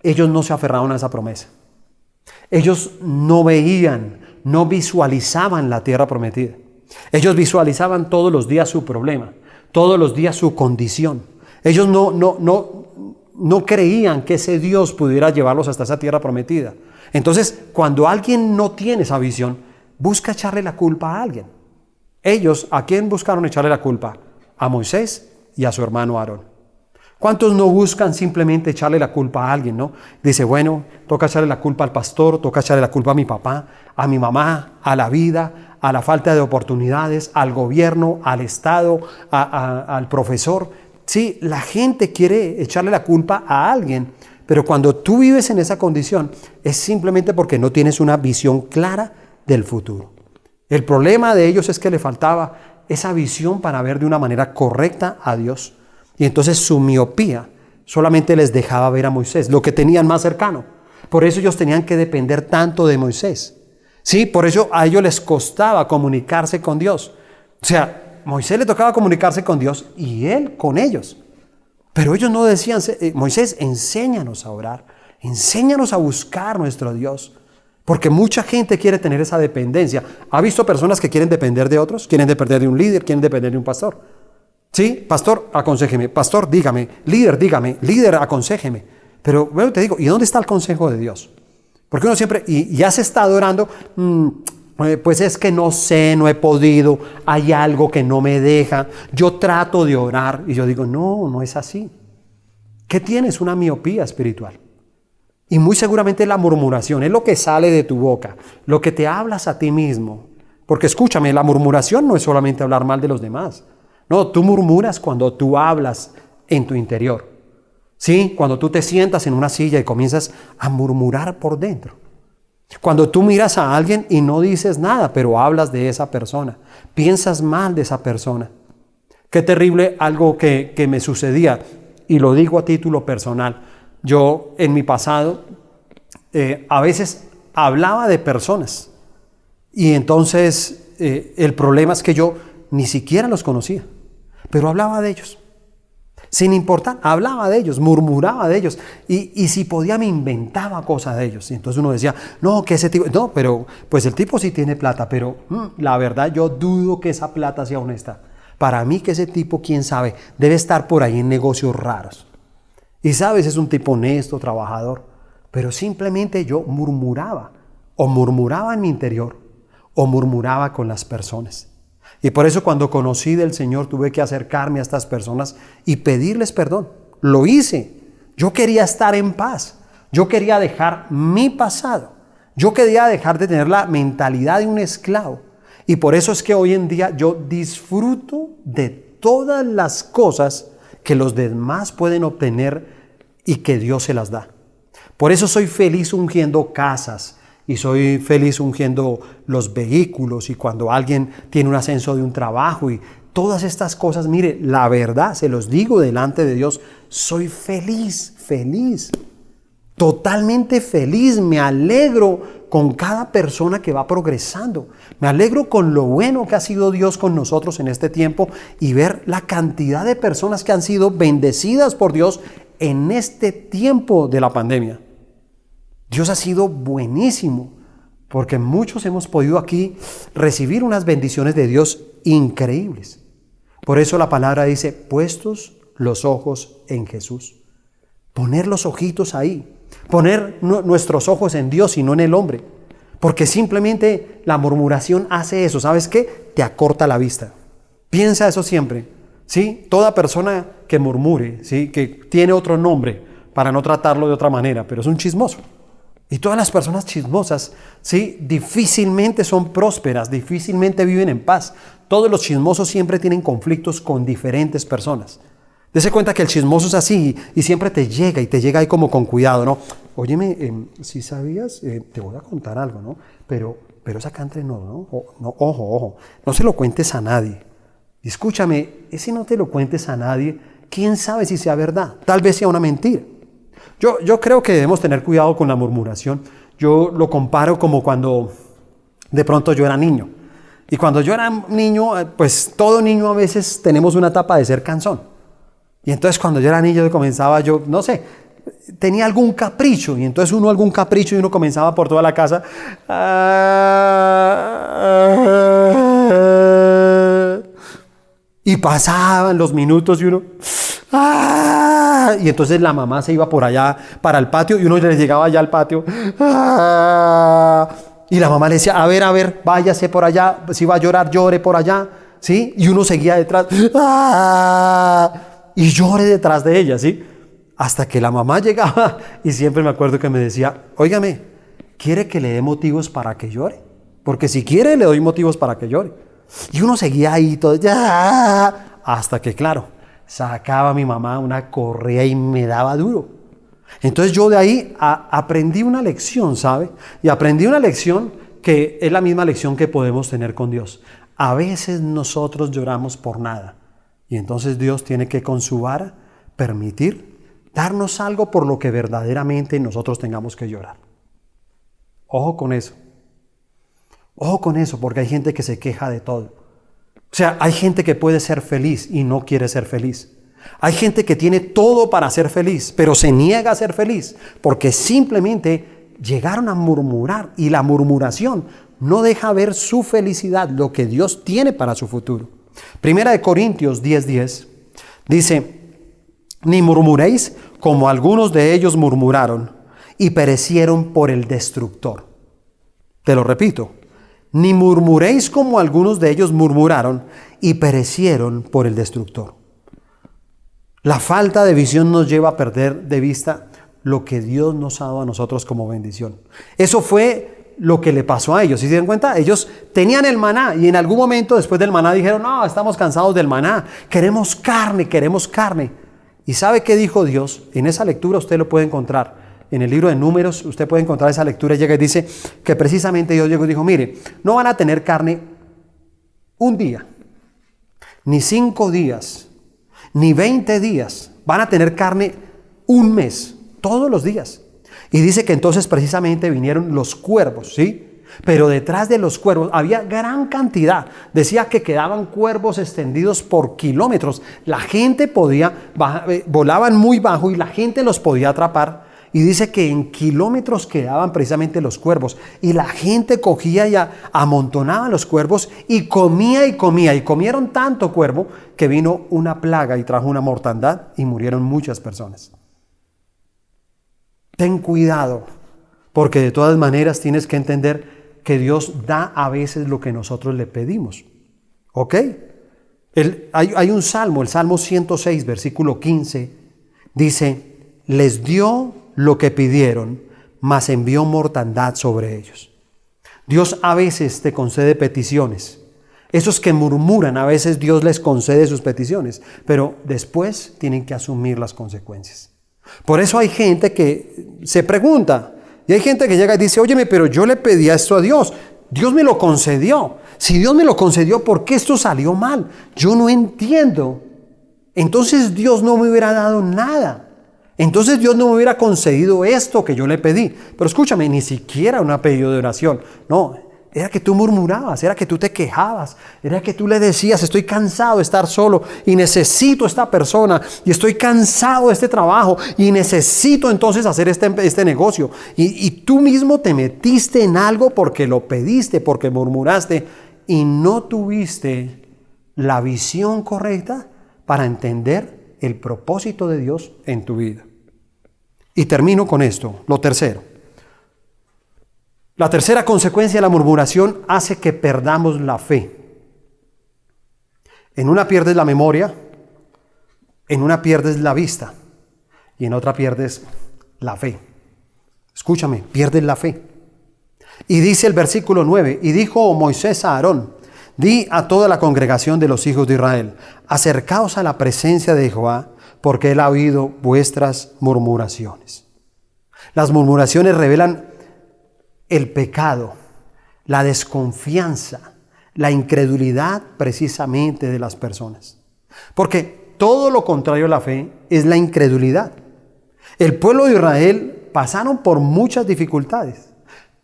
Ellos no se aferraron a esa promesa. Ellos no veían, no visualizaban la tierra prometida. Ellos visualizaban todos los días su problema, todos los días su condición. Ellos no creían que ese Dios pudiera llevarlos hasta esa tierra prometida. Entonces, cuando alguien no tiene esa visión, busca echarle la culpa a alguien. Ellos, ¿a quién buscaron echarle la culpa? A Moisés y a su hermano Aarón. ¿Cuántos no buscan simplemente echarle la culpa a alguien, no? Dice, bueno, toca echarle la culpa al pastor, toca echarle la culpa a mi papá, a mi mamá, a la vida, a la falta de oportunidades, al gobierno, al Estado, al profesor. Sí, la gente quiere echarle la culpa a alguien, pero cuando tú vives en esa condición es simplemente porque no tienes una visión clara del futuro. El problema de ellos es que le faltaba esa visión para ver de una manera correcta a Dios. Y entonces su miopía solamente les dejaba ver a Moisés, lo que tenían más cercano. Por eso ellos tenían que depender tanto de Moisés. Sí, por eso a ellos les costaba comunicarse con Dios. O sea, Moisés le tocaba comunicarse con Dios y él con ellos. Pero ellos no decían, Moisés, enséñanos a orar, enséñanos a buscar nuestro Dios. Porque mucha gente quiere tener esa dependencia. ¿Ha visto personas que quieren depender de otros? Quieren depender de un líder, quieren depender de un pastor. Sí, pastor, aconséjeme. Pastor, dígame. Dígame. Líder, aconséjeme. Pero bueno, te digo, ¿y dónde está el consejo de Dios? Porque uno siempre, y ya se está adorando, pues es que no sé, no he podido, hay algo que no me deja, yo trato de orar. Y yo digo, no es así. ¿Qué tienes? Una miopía espiritual. Y muy seguramente la murmuración es lo que sale de tu boca, lo que te hablas a ti mismo. Porque escúchame, la murmuración no es solamente hablar mal de los demás. No, tú murmuras cuando tú hablas en tu interior. Sí, cuando tú te sientas en una silla y comienzas a murmurar por dentro. Cuando tú miras a alguien y no dices nada, pero hablas de esa persona. Piensas mal de esa persona. Qué terrible algo que me sucedía, y lo digo a título personal. Yo en mi pasado a veces hablaba de personas y entonces el problema es que yo ni siquiera los conocía, pero hablaba de ellos. Sin importar, hablaba de ellos, murmuraba de ellos y si podía me inventaba cosas de ellos. Y entonces uno decía, no, que ese tipo, no, pero pues el tipo sí tiene plata, pero la verdad yo dudo que esa plata sea honesta. Para mí que ese tipo, quién sabe, debe estar por ahí en negocios raros. Y sabes, es un tipo honesto, trabajador, pero simplemente yo murmuraba, o murmuraba en mi interior, o murmuraba con las personas. Y por eso cuando conocí del Señor tuve que acercarme a estas personas y pedirles perdón. Lo hice. Yo quería estar en paz. Yo quería dejar mi pasado. Yo quería dejar de tener la mentalidad de un esclavo. Y por eso es que hoy en día yo disfruto de todas las cosas que los demás pueden obtener y que Dios se las da. Por eso soy feliz ungiendo casas y soy feliz ungiendo los vehículos y cuando alguien tiene un ascenso de un trabajo y todas estas cosas. Mire, la verdad, se los digo delante de Dios, soy feliz, totalmente feliz. Me alegro con cada persona que va progresando. Me alegro con lo bueno que ha sido Dios con nosotros en este tiempo y ver la cantidad de personas que han sido bendecidas por Dios en este tiempo de la pandemia. Dios ha sido buenísimo porque muchos hemos podido aquí recibir unas bendiciones de Dios increíbles. Por eso la palabra dice, puestos los ojos en Jesús. Poner los ojitos ahí. Poner nuestros ojos en Dios y no en el hombre. Porque simplemente la murmuración hace eso. ¿Sabes qué? Te acorta la vista. Piensa eso siempre. ¿Sí? Toda persona que murmure, ¿sí? Que tiene otro nombre para no tratarlo de otra manera, pero es un chismoso. Y todas las personas chismosas, ¿sí? Difícilmente son prósperas, difícilmente viven en paz. Todos los chismosos siempre tienen conflictos con diferentes personas. Dese cuenta que el chismoso es así y siempre te llega ahí como con cuidado, ¿no? Óyeme, si sabías, te voy a contar algo, ¿no? Pero es acá entre nos, ¿no? Ojo, no se lo cuentes a nadie. Escúchame, ese no te lo cuentes a nadie, quién sabe si sea verdad, tal vez sea una mentira. Yo creo que debemos tener cuidado con la murmuración. Yo lo comparo como cuando de pronto yo era niño. Y cuando yo era niño, pues todo niño a veces tenemos una etapa de ser cansón. Y entonces cuando yo era niño comenzaba no sé, tenía algún capricho. Y entonces algún capricho y uno comenzaba por toda la casa. Y pasaban los minutos y uno... Y entonces la mamá se iba por allá para el patio y uno le llegaba allá al patio. Y la mamá le decía, a ver, váyase por allá. Si va a llorar, llore por allá. ¿Sí? Y uno seguía detrás. Y llore detrás de ella, ¿sí? Hasta que la mamá llegaba y siempre me acuerdo que me decía, óigame, ¿quiere que le dé motivos para que llore? Porque si quiere le doy motivos para que llore. Y uno seguía ahí todo, hasta que claro, sacaba mi mamá una correa y me daba duro. Entonces yo de ahí aprendí una lección, ¿sabe? Y aprendí una lección que es la misma lección que podemos tener con Dios. A veces nosotros lloramos por nada. Y entonces Dios tiene que con su vara permitir darnos algo por lo que verdaderamente nosotros tengamos que llorar. Ojo con eso. Ojo con eso, porque hay gente que se queja de todo. O sea, hay gente que puede ser feliz y no quiere ser feliz. Hay gente que tiene todo para ser feliz, pero se niega a ser feliz porque simplemente llegaron a murmurar y la murmuración no deja ver su felicidad, lo que Dios tiene para su futuro. Primera de Corintios 10:10 dice, ni murmuréis como algunos de ellos murmuraron y perecieron por el destructor. Te lo repito. Ni murmuréis como algunos de ellos murmuraron y perecieron por el destructor. La falta de visión nos lleva a perder de vista lo que Dios nos ha dado a nosotros como bendición. Eso fue lo que le pasó a ellos. ¿Sí se dan cuenta? Ellos tenían el maná y en algún momento después del maná dijeron, no, estamos cansados del maná, queremos carne. ¿Y sabe qué dijo Dios? En esa lectura usted lo puede encontrar. En el libro de Números usted puede encontrar esa lectura y llega y dice que precisamente Dios llegó y dijo, mire, no van a tener carne un día, ni 5 días, ni 20 días. Van a tener carne un mes, todos los días. Y dice que entonces precisamente vinieron los cuervos, ¿sí? Pero detrás de los cuervos había gran cantidad. Decía que quedaban cuervos extendidos por kilómetros. La gente volaban muy bajo y la gente los podía atrapar. Y dice que en kilómetros quedaban precisamente los cuervos. Y la gente cogía y amontonaba los cuervos y comía. Y comieron tanto cuervo que vino una plaga y trajo una mortandad y murieron muchas personas. Ten cuidado, porque de todas maneras tienes que entender que Dios da a veces lo que nosotros le pedimos. ¿Ok? Hay un salmo, el Salmo 106, versículo 15, dice, les dio lo que pidieron, mas envió mortandad sobre ellos. Dios a veces te concede peticiones. Esos que murmuran, a veces Dios les concede sus peticiones, pero después tienen que asumir las consecuencias. Por eso hay gente que se pregunta, y hay gente que llega y dice, óyeme, pero yo le pedía esto a Dios, Dios me lo concedió. Si Dios me lo concedió, ¿por qué esto salió mal? Yo no entiendo. Entonces Dios no me hubiera dado nada. Entonces Dios no me hubiera concedido esto que yo le pedí. Pero escúchame, ni siquiera un pedido de oración. No, era que tú murmurabas, era que tú te quejabas, era que tú le decías, estoy cansado de estar solo y necesito esta persona, y estoy cansado de este trabajo y necesito entonces hacer este negocio. Y tú mismo te metiste en algo porque lo pediste, porque murmuraste y no tuviste la visión correcta para entender el propósito de Dios en tu vida. Y termino con esto, lo tercero. La tercera consecuencia de la murmuración hace que perdamos la fe. En una pierdes la memoria, en una pierdes la vista y en otra pierdes la fe. Escúchame, pierdes la fe. Y dice el versículo 9, y dijo Moisés a Aarón, di a toda la congregación de los hijos de Israel, acercaos a la presencia de Jehová, porque él ha oído vuestras murmuraciones. Las murmuraciones revelan el pecado, la desconfianza, la incredulidad precisamente de las personas. Porque todo lo contrario a la fe es la incredulidad. El pueblo de Israel pasaron por muchas dificultades,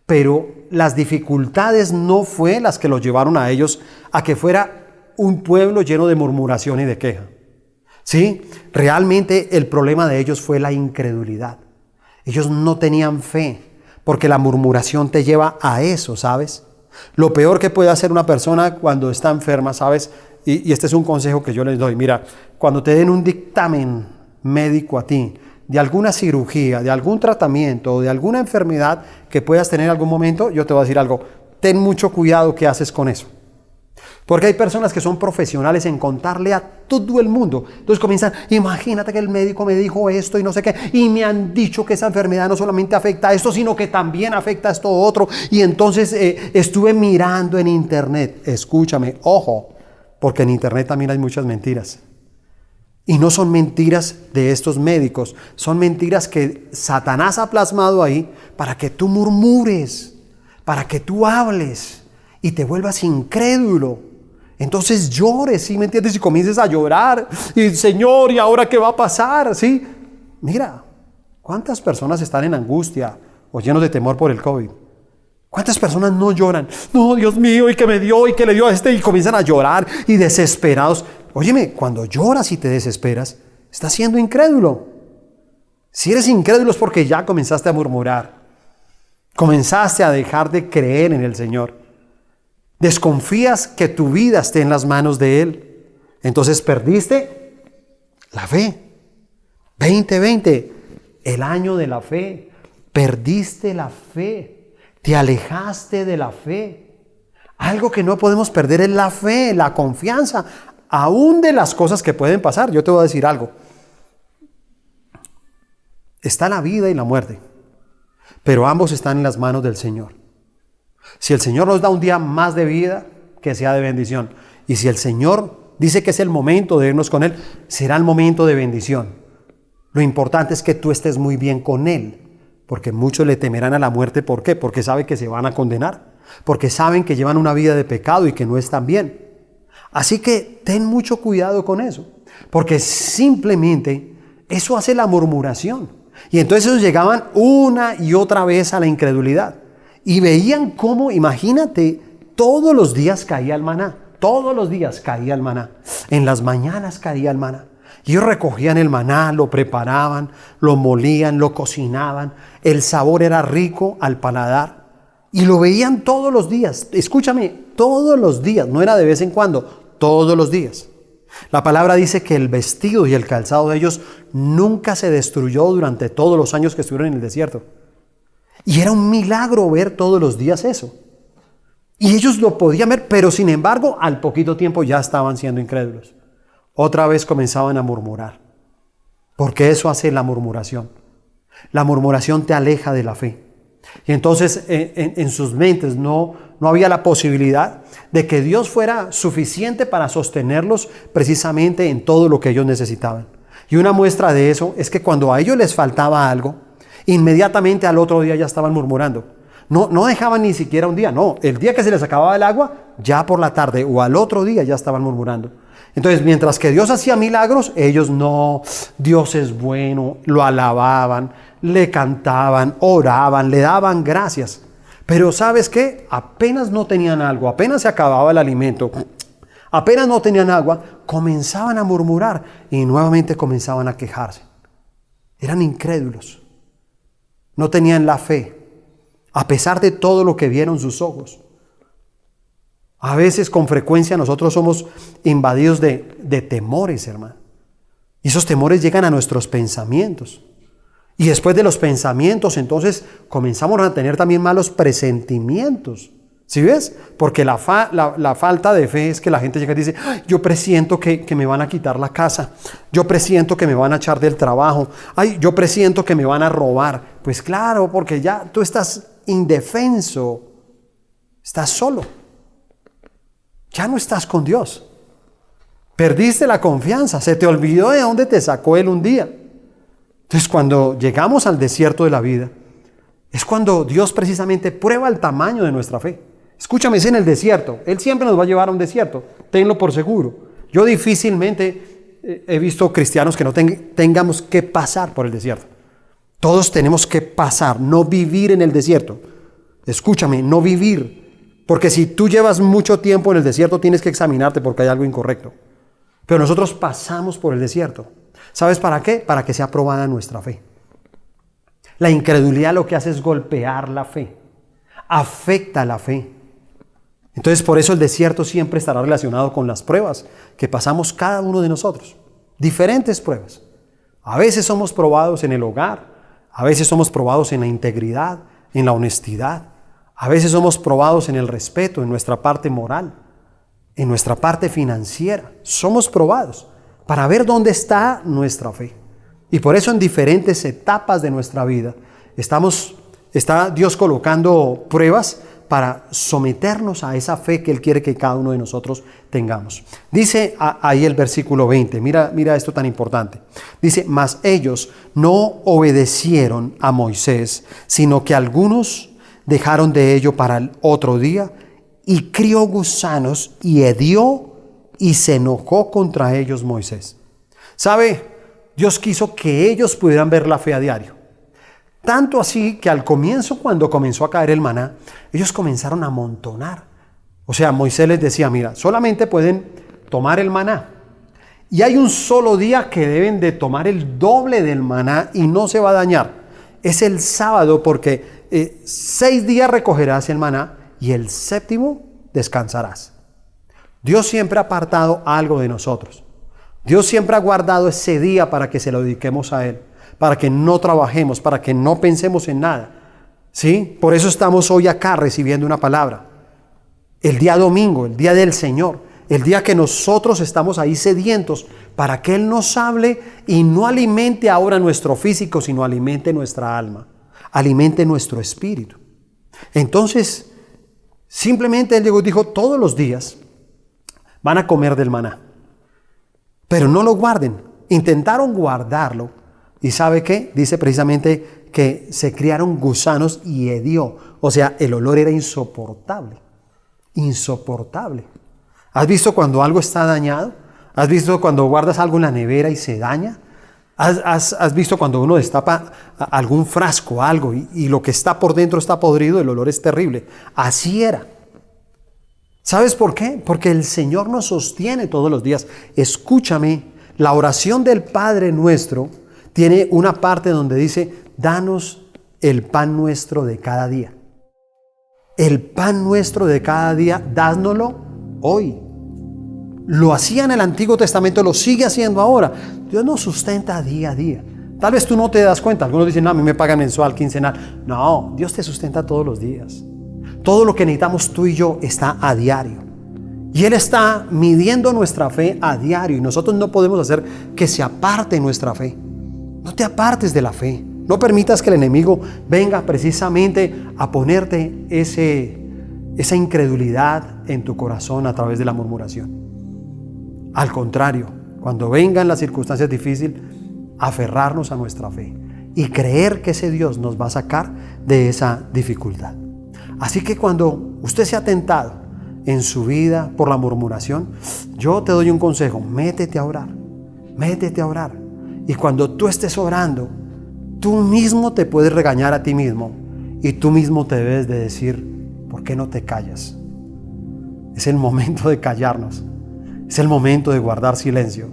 pero las dificultades no fue las que los llevaron a ellos a que fuera un pueblo lleno de murmuración y de queja. Sí, realmente el problema de ellos fue la incredulidad. Ellos no tenían fe, porque la murmuración te lleva a eso, ¿sabes? Lo peor que puede hacer una persona cuando está enferma, ¿sabes? Y este es un consejo que yo les doy. Mira, cuando te den un dictamen médico a ti, de alguna cirugía, de algún tratamiento o de alguna enfermedad que puedas tener en algún momento, yo te voy a decir algo. Ten mucho cuidado qué haces con eso. Porque hay personas que son profesionales en contarle a todo el mundo. Entonces comienzan, imagínate que el médico me dijo esto y no sé qué, y me han dicho que esa enfermedad no solamente afecta a esto, sino que también afecta a esto otro. Y entonces estuve mirando en internet. Escúchame, ojo, porque en internet también hay muchas mentiras. Y no son mentiras de estos médicos, son mentiras que Satanás ha plasmado ahí para que tú murmures, para que tú hables y te vuelvas incrédulo. Entonces llores, ¿sí me entiendes? Y comiences a llorar. Y Señor, ¿y ahora qué va a pasar? ¿Sí? Mira, ¿cuántas personas están en angustia o llenos de temor por el COVID? ¿Cuántas personas no lloran? No, Dios mío, y que me dio, y que le dio a este, y comienzan a llorar y desesperados. Óyeme, cuando lloras y te desesperas, estás siendo incrédulo. Si eres incrédulo es porque ya comenzaste a murmurar. Comenzaste a dejar de creer en el Señor. Desconfías que tu vida esté en las manos de Él. Entonces perdiste la fe. 2020, el año de la fe. Perdiste la fe. Te alejaste de la fe. Algo que no podemos perder es la fe, la confianza, aún de las cosas que pueden pasar. Yo te voy a decir algo. Está la vida y la muerte, pero ambos están en las manos del Señor. Si el Señor nos da un día más de vida, que sea de bendición. Y si el Señor dice que es el momento de irnos con Él, será el momento de bendición. Lo importante es que tú estés muy bien con Él, porque muchos le temerán a la muerte. ¿Por qué? Porque saben que se van a condenar, porque saben que llevan una vida de pecado y que no están bien. Así que ten mucho cuidado con eso, porque simplemente eso hace la murmuración. Y entonces ellos llegaban una y otra vez a la incredulidad. Y veían cómo, imagínate, todos los días caía el maná. Todos los días caía el maná. En las mañanas caía el maná. Y ellos recogían el maná, lo preparaban, lo molían, lo cocinaban. El sabor era rico al paladar. Y lo veían todos los días. Escúchame, todos los días. No era de vez en cuando, todos los días. La palabra dice que el vestido y el calzado de ellos nunca se destruyó durante todos los años que estuvieron en el desierto. Y era un milagro ver todos los días eso. Y ellos lo podían ver, pero sin embargo, al poquito tiempo ya estaban siendo incrédulos. Otra vez comenzaban a murmurar. Porque eso hace la murmuración. La murmuración te aleja de la fe. Y entonces en sus mentes no había la posibilidad de que Dios fuera suficiente para sostenerlos precisamente en todo lo que ellos necesitaban. Y una muestra de eso es que cuando a ellos les faltaba algo, inmediatamente al otro día ya estaban murmurando. No dejaban ni siquiera un día, no. El día que se les acababa el agua, ya por la tarde o al otro día ya estaban murmurando. Entonces, mientras que Dios hacía milagros, ellos no. Dios es bueno, lo alababan, le cantaban, oraban, le daban gracias. Pero ¿sabes qué? Apenas no tenían algo, apenas se acababa el alimento, apenas no tenían agua, comenzaban a murmurar y nuevamente comenzaban a quejarse. Eran incrédulos. No tenían la fe, a pesar de todo lo que vieron sus ojos. A veces, con frecuencia, nosotros somos invadidos de temores, hermano. Y esos temores llegan a nuestros pensamientos. Y después de los pensamientos, entonces, comenzamos a tener también malos presentimientos. ¿Sí ves? Porque la falta de fe es que la gente llega y dice, ay, yo presiento que me van a quitar la casa. Yo presiento que me van a echar del trabajo. Ay, yo presiento que me van a robar. Pues claro, porque ya tú estás indefenso. Estás solo. Ya no estás con Dios. Perdiste la confianza. Se te olvidó de dónde te sacó Él un día. Entonces, cuando llegamos al desierto de la vida, es cuando Dios precisamente prueba el tamaño de nuestra fe. Escúchame, es en el desierto. Él siempre nos va a llevar a un desierto. Tenlo por seguro. Yo difícilmente he visto cristianos que no tengamos que pasar por el desierto. Todos tenemos que pasar, no vivir en el desierto. Escúchame, no vivir. Porque si tú llevas mucho tiempo en el desierto, tienes que examinarte porque hay algo incorrecto. Pero nosotros pasamos por el desierto. ¿Sabes para qué? Para que sea probada nuestra fe. La incredulidad lo que hace es golpear la fe. Afecta la fe. Entonces, por eso el desierto siempre estará relacionado con las pruebas que pasamos cada uno de nosotros. Diferentes pruebas. A veces somos probados en el hogar. A veces somos probados en la integridad, en la honestidad. A veces somos probados en el respeto, en nuestra parte moral, en nuestra parte financiera. Somos probados para ver dónde está nuestra fe. Y por eso en diferentes etapas de nuestra vida está Dios colocando pruebas para someternos a esa fe que Él quiere que cada uno de nosotros tengamos. Dice ahí el versículo 20, mira esto tan importante. Dice, mas ellos no obedecieron a Moisés, sino que algunos dejaron de ello para el otro día, y crió gusanos y hedió, y se enojó contra ellos Moisés. ¿Sabe? Dios quiso que ellos pudieran ver la fe a diario. Tanto así que al comienzo, cuando comenzó a caer el maná, ellos comenzaron a amontonar. O sea, Moisés les decía, mira, solamente pueden tomar el maná. Y hay un solo día que deben de tomar el doble del maná y no se va a dañar. Es el sábado, porque 6 días recogerás el maná y el 7º descansarás. Dios siempre ha apartado algo de nosotros. Dios siempre ha guardado ese día para que se lo dediquemos a Él, para que no trabajemos, para que no pensemos en nada. ¿Sí? Por eso estamos hoy acá recibiendo una palabra. El día domingo, el día del Señor, el día que nosotros estamos ahí sedientos para que Él nos hable y no alimente ahora nuestro físico, sino alimente nuestra alma, alimente nuestro espíritu. Entonces, simplemente Él dijo, todos los días van a comer del maná. Pero no lo guarden. Intentaron guardarlo. ¿Y sabe qué? Dice precisamente que se criaron gusanos y hedió. O sea, el olor era insoportable. Insoportable. ¿Has visto cuando algo está dañado? ¿Has visto cuando guardas algo en la nevera y se daña? ¿Has visto cuando uno destapa algún frasco, algo, y lo que está por dentro está podrido? El olor es terrible. Así era. ¿Sabes por qué? Porque el Señor nos sostiene todos los días. Escúchame, la oración del Padre nuestro tiene una parte donde dice, danos el pan nuestro de cada día. El pan nuestro de cada día, dánoslo hoy. Lo hacía en el Antiguo Testamento, lo sigue haciendo ahora. Dios nos sustenta día a día. Tal vez tú no te das cuenta. Algunos dicen, no, a mí me pagan mensual, quincenal. No, Dios te sustenta todos los días. Todo lo que necesitamos tú y yo está a diario. Y Él está midiendo nuestra fe a diario. Y nosotros no podemos hacer que se aparte nuestra fe. No te apartes de la fe. No permitas que el enemigo venga precisamente a ponerte esa incredulidad en tu corazón a través de la murmuración. Al contrario, cuando vengan las circunstancias difíciles, aferrarnos a nuestra fe y creer que ese Dios nos va a sacar de esa dificultad. Así que cuando usted sea tentado en su vida por la murmuración, yo te doy un consejo: métete a orar, métete a orar. Y cuando tú estés orando, tú mismo te puedes regañar a ti mismo y tú mismo te debes de decir: ¿por qué no te callas? Es el momento de callarnos, es el momento de guardar silencio,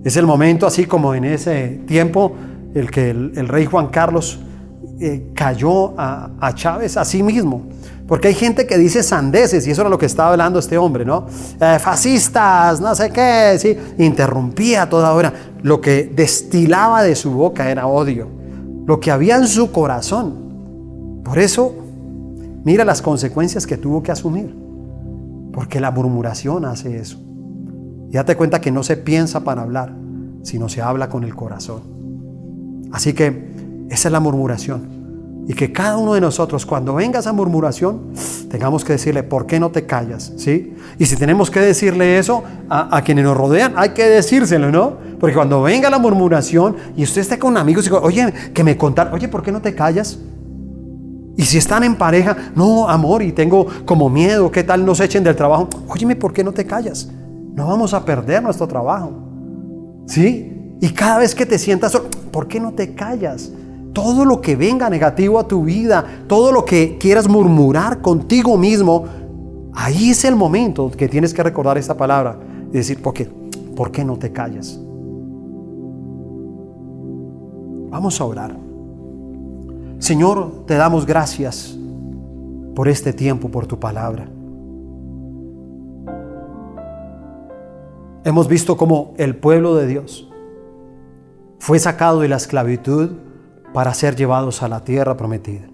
es el momento, así como en ese tiempo el rey Juan Carlos cayó a Chávez a sí mismo, porque hay gente que dice sandeces, y eso era lo que estaba hablando este hombre, ¿no? Fascistas, no sé qué, ¿sí? Interrumpía toda hora. Lo que destilaba de su boca era odio, lo que había en su corazón. Por eso, mira las consecuencias que tuvo que asumir, porque la murmuración hace eso. Y date cuenta que no se piensa para hablar, sino se habla con el corazón. Así que esa es la murmuración. Y que cada uno de nosotros, cuando venga esa murmuración, tengamos que decirle: ¿por qué no te callas? ¿Sí? Y si tenemos que decirle eso a quienes nos rodean, hay que decírselo, ¿no? Porque cuando venga la murmuración y usted esté con amigos y diga: oye, que me contaron, oye, ¿por qué no te callas? Y si están en pareja: no, amor, y tengo como miedo, ¿qué tal nos echen del trabajo? Óyeme, ¿por qué no te callas? No vamos a perder nuestro trabajo, ¿sí? Y cada vez que te sientas solo, ¿por qué no te callas? Todo lo que venga negativo a tu vida, todo lo que quieras murmurar contigo mismo, ahí es el momento que tienes que recordar esta palabra y decir: ¿por qué no te callas? Vamos a orar. Señor, te damos gracias por este tiempo, por tu palabra. Hemos visto cómo el pueblo de Dios fue sacado de la esclavitud para ser llevados a la tierra prometida.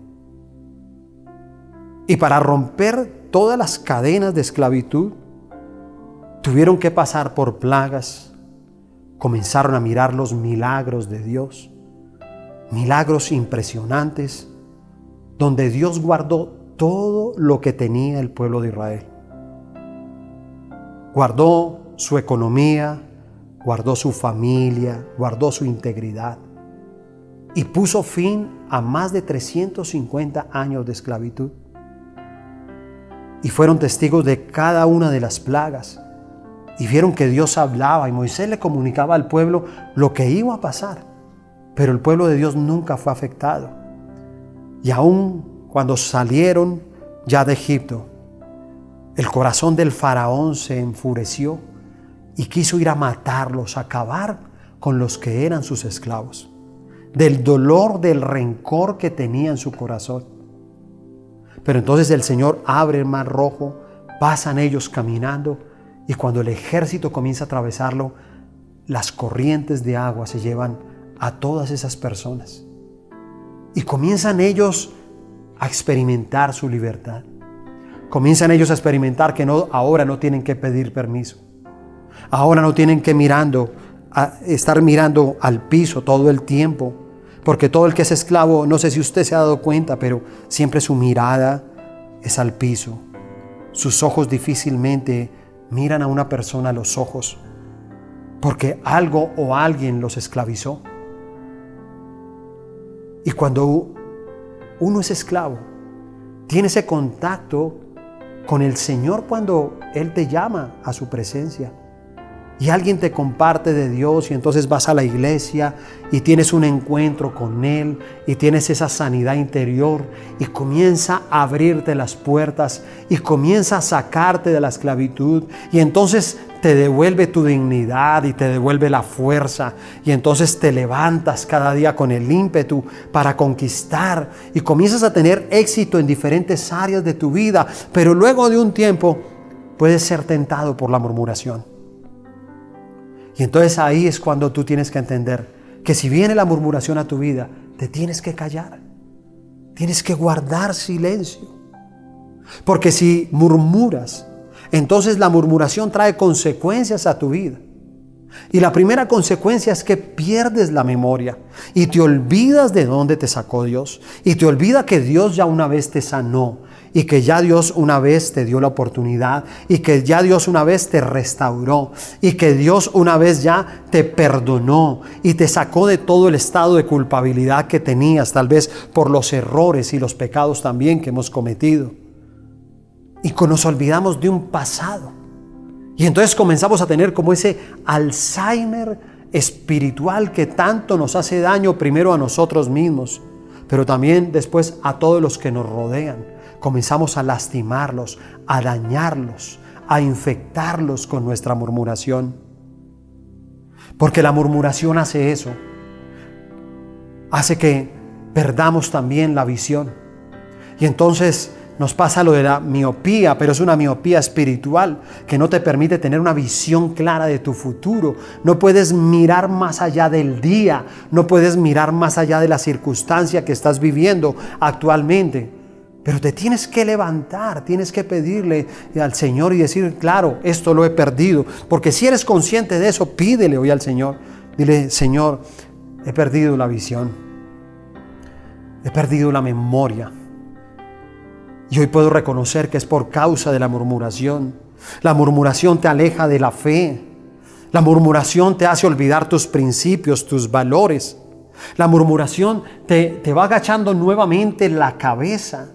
Y para romper todas las cadenas de esclavitud, tuvieron que pasar por plagas. Comenzaron a mirar los milagros de Dios, milagros impresionantes, donde Dios guardó todo lo que tenía el pueblo de Israel. Guardó su economía, guardó su familia, guardó su integridad. Y puso fin a más de 350 años de esclavitud. Y fueron testigos de cada una de las plagas. Y vieron que Dios hablaba y Moisés le comunicaba al pueblo lo que iba a pasar. Pero el pueblo de Dios nunca fue afectado. Y aún cuando salieron ya de Egipto, el corazón del faraón se enfureció y quiso ir a matarlos, a acabar con los que eran sus esclavos. Del dolor, del rencor que tenía en su corazón. Pero entonces el Señor abre el mar rojo, pasan ellos caminando, y cuando el ejército comienza a atravesarlo, las corrientes de agua se llevan a todas esas personas. Y comienzan ellos a experimentar su libertad. Comienzan ellos a experimentar que ahora no tienen que pedir permiso. Ahora no tienen que estar mirando al piso todo el tiempo. Porque todo el que es esclavo, no sé si usted se ha dado cuenta, pero siempre su mirada es al piso. Sus ojos difícilmente miran a una persona a los ojos, porque algo o alguien los esclavizó. Y cuando uno es esclavo, tiene ese contacto con el Señor cuando Él te llama a su presencia. Y alguien te comparte de Dios y entonces vas a la iglesia y tienes un encuentro con Él y tienes esa sanidad interior y comienza a abrirte las puertas y comienza a sacarte de la esclavitud y entonces te devuelve tu dignidad y te devuelve la fuerza y entonces te levantas cada día con el ímpetu para conquistar y comienzas a tener éxito en diferentes áreas de tu vida, pero luego de un tiempo puedes ser tentado por la murmuración. Y entonces ahí es cuando tú tienes que entender que si viene la murmuración a tu vida, te tienes que callar. Tienes que guardar silencio. Porque si murmuras, entonces la murmuración trae consecuencias a tu vida. Y la primera consecuencia es que pierdes la memoria y te olvidas de dónde te sacó Dios. Y te olvida que Dios ya una vez te sanó y que ya Dios una vez te dio la oportunidad y que ya Dios una vez te restauró y que Dios una vez ya te perdonó y te sacó de todo el estado de culpabilidad que tenías, tal vez por los errores y los pecados también que hemos cometido. Y nos olvidamos de un pasado. Y entonces comenzamos a tener como ese Alzheimer espiritual que tanto nos hace daño primero a nosotros mismos, pero también después a todos los que nos rodean. Comenzamos a lastimarlos, a dañarlos, a infectarlos con nuestra murmuración. Porque la murmuración hace eso. Hace que perdamos también la visión. Y entonces nos pasa lo de la miopía, pero es una miopía espiritual que no te permite tener una visión clara de tu futuro. No puedes mirar más allá del día, no puedes mirar más allá de la circunstancia que estás viviendo actualmente. Pero te tienes que levantar, tienes que pedirle al Señor y decir, claro, esto lo he perdido. Porque si eres consciente de eso, pídele hoy al Señor. Dile, Señor, he perdido la visión, he perdido la memoria. Y hoy puedo reconocer que es por causa de la murmuración. La murmuración te aleja de la fe. La murmuración te hace olvidar tus principios, tus valores. La murmuración te va agachando nuevamente la cabeza.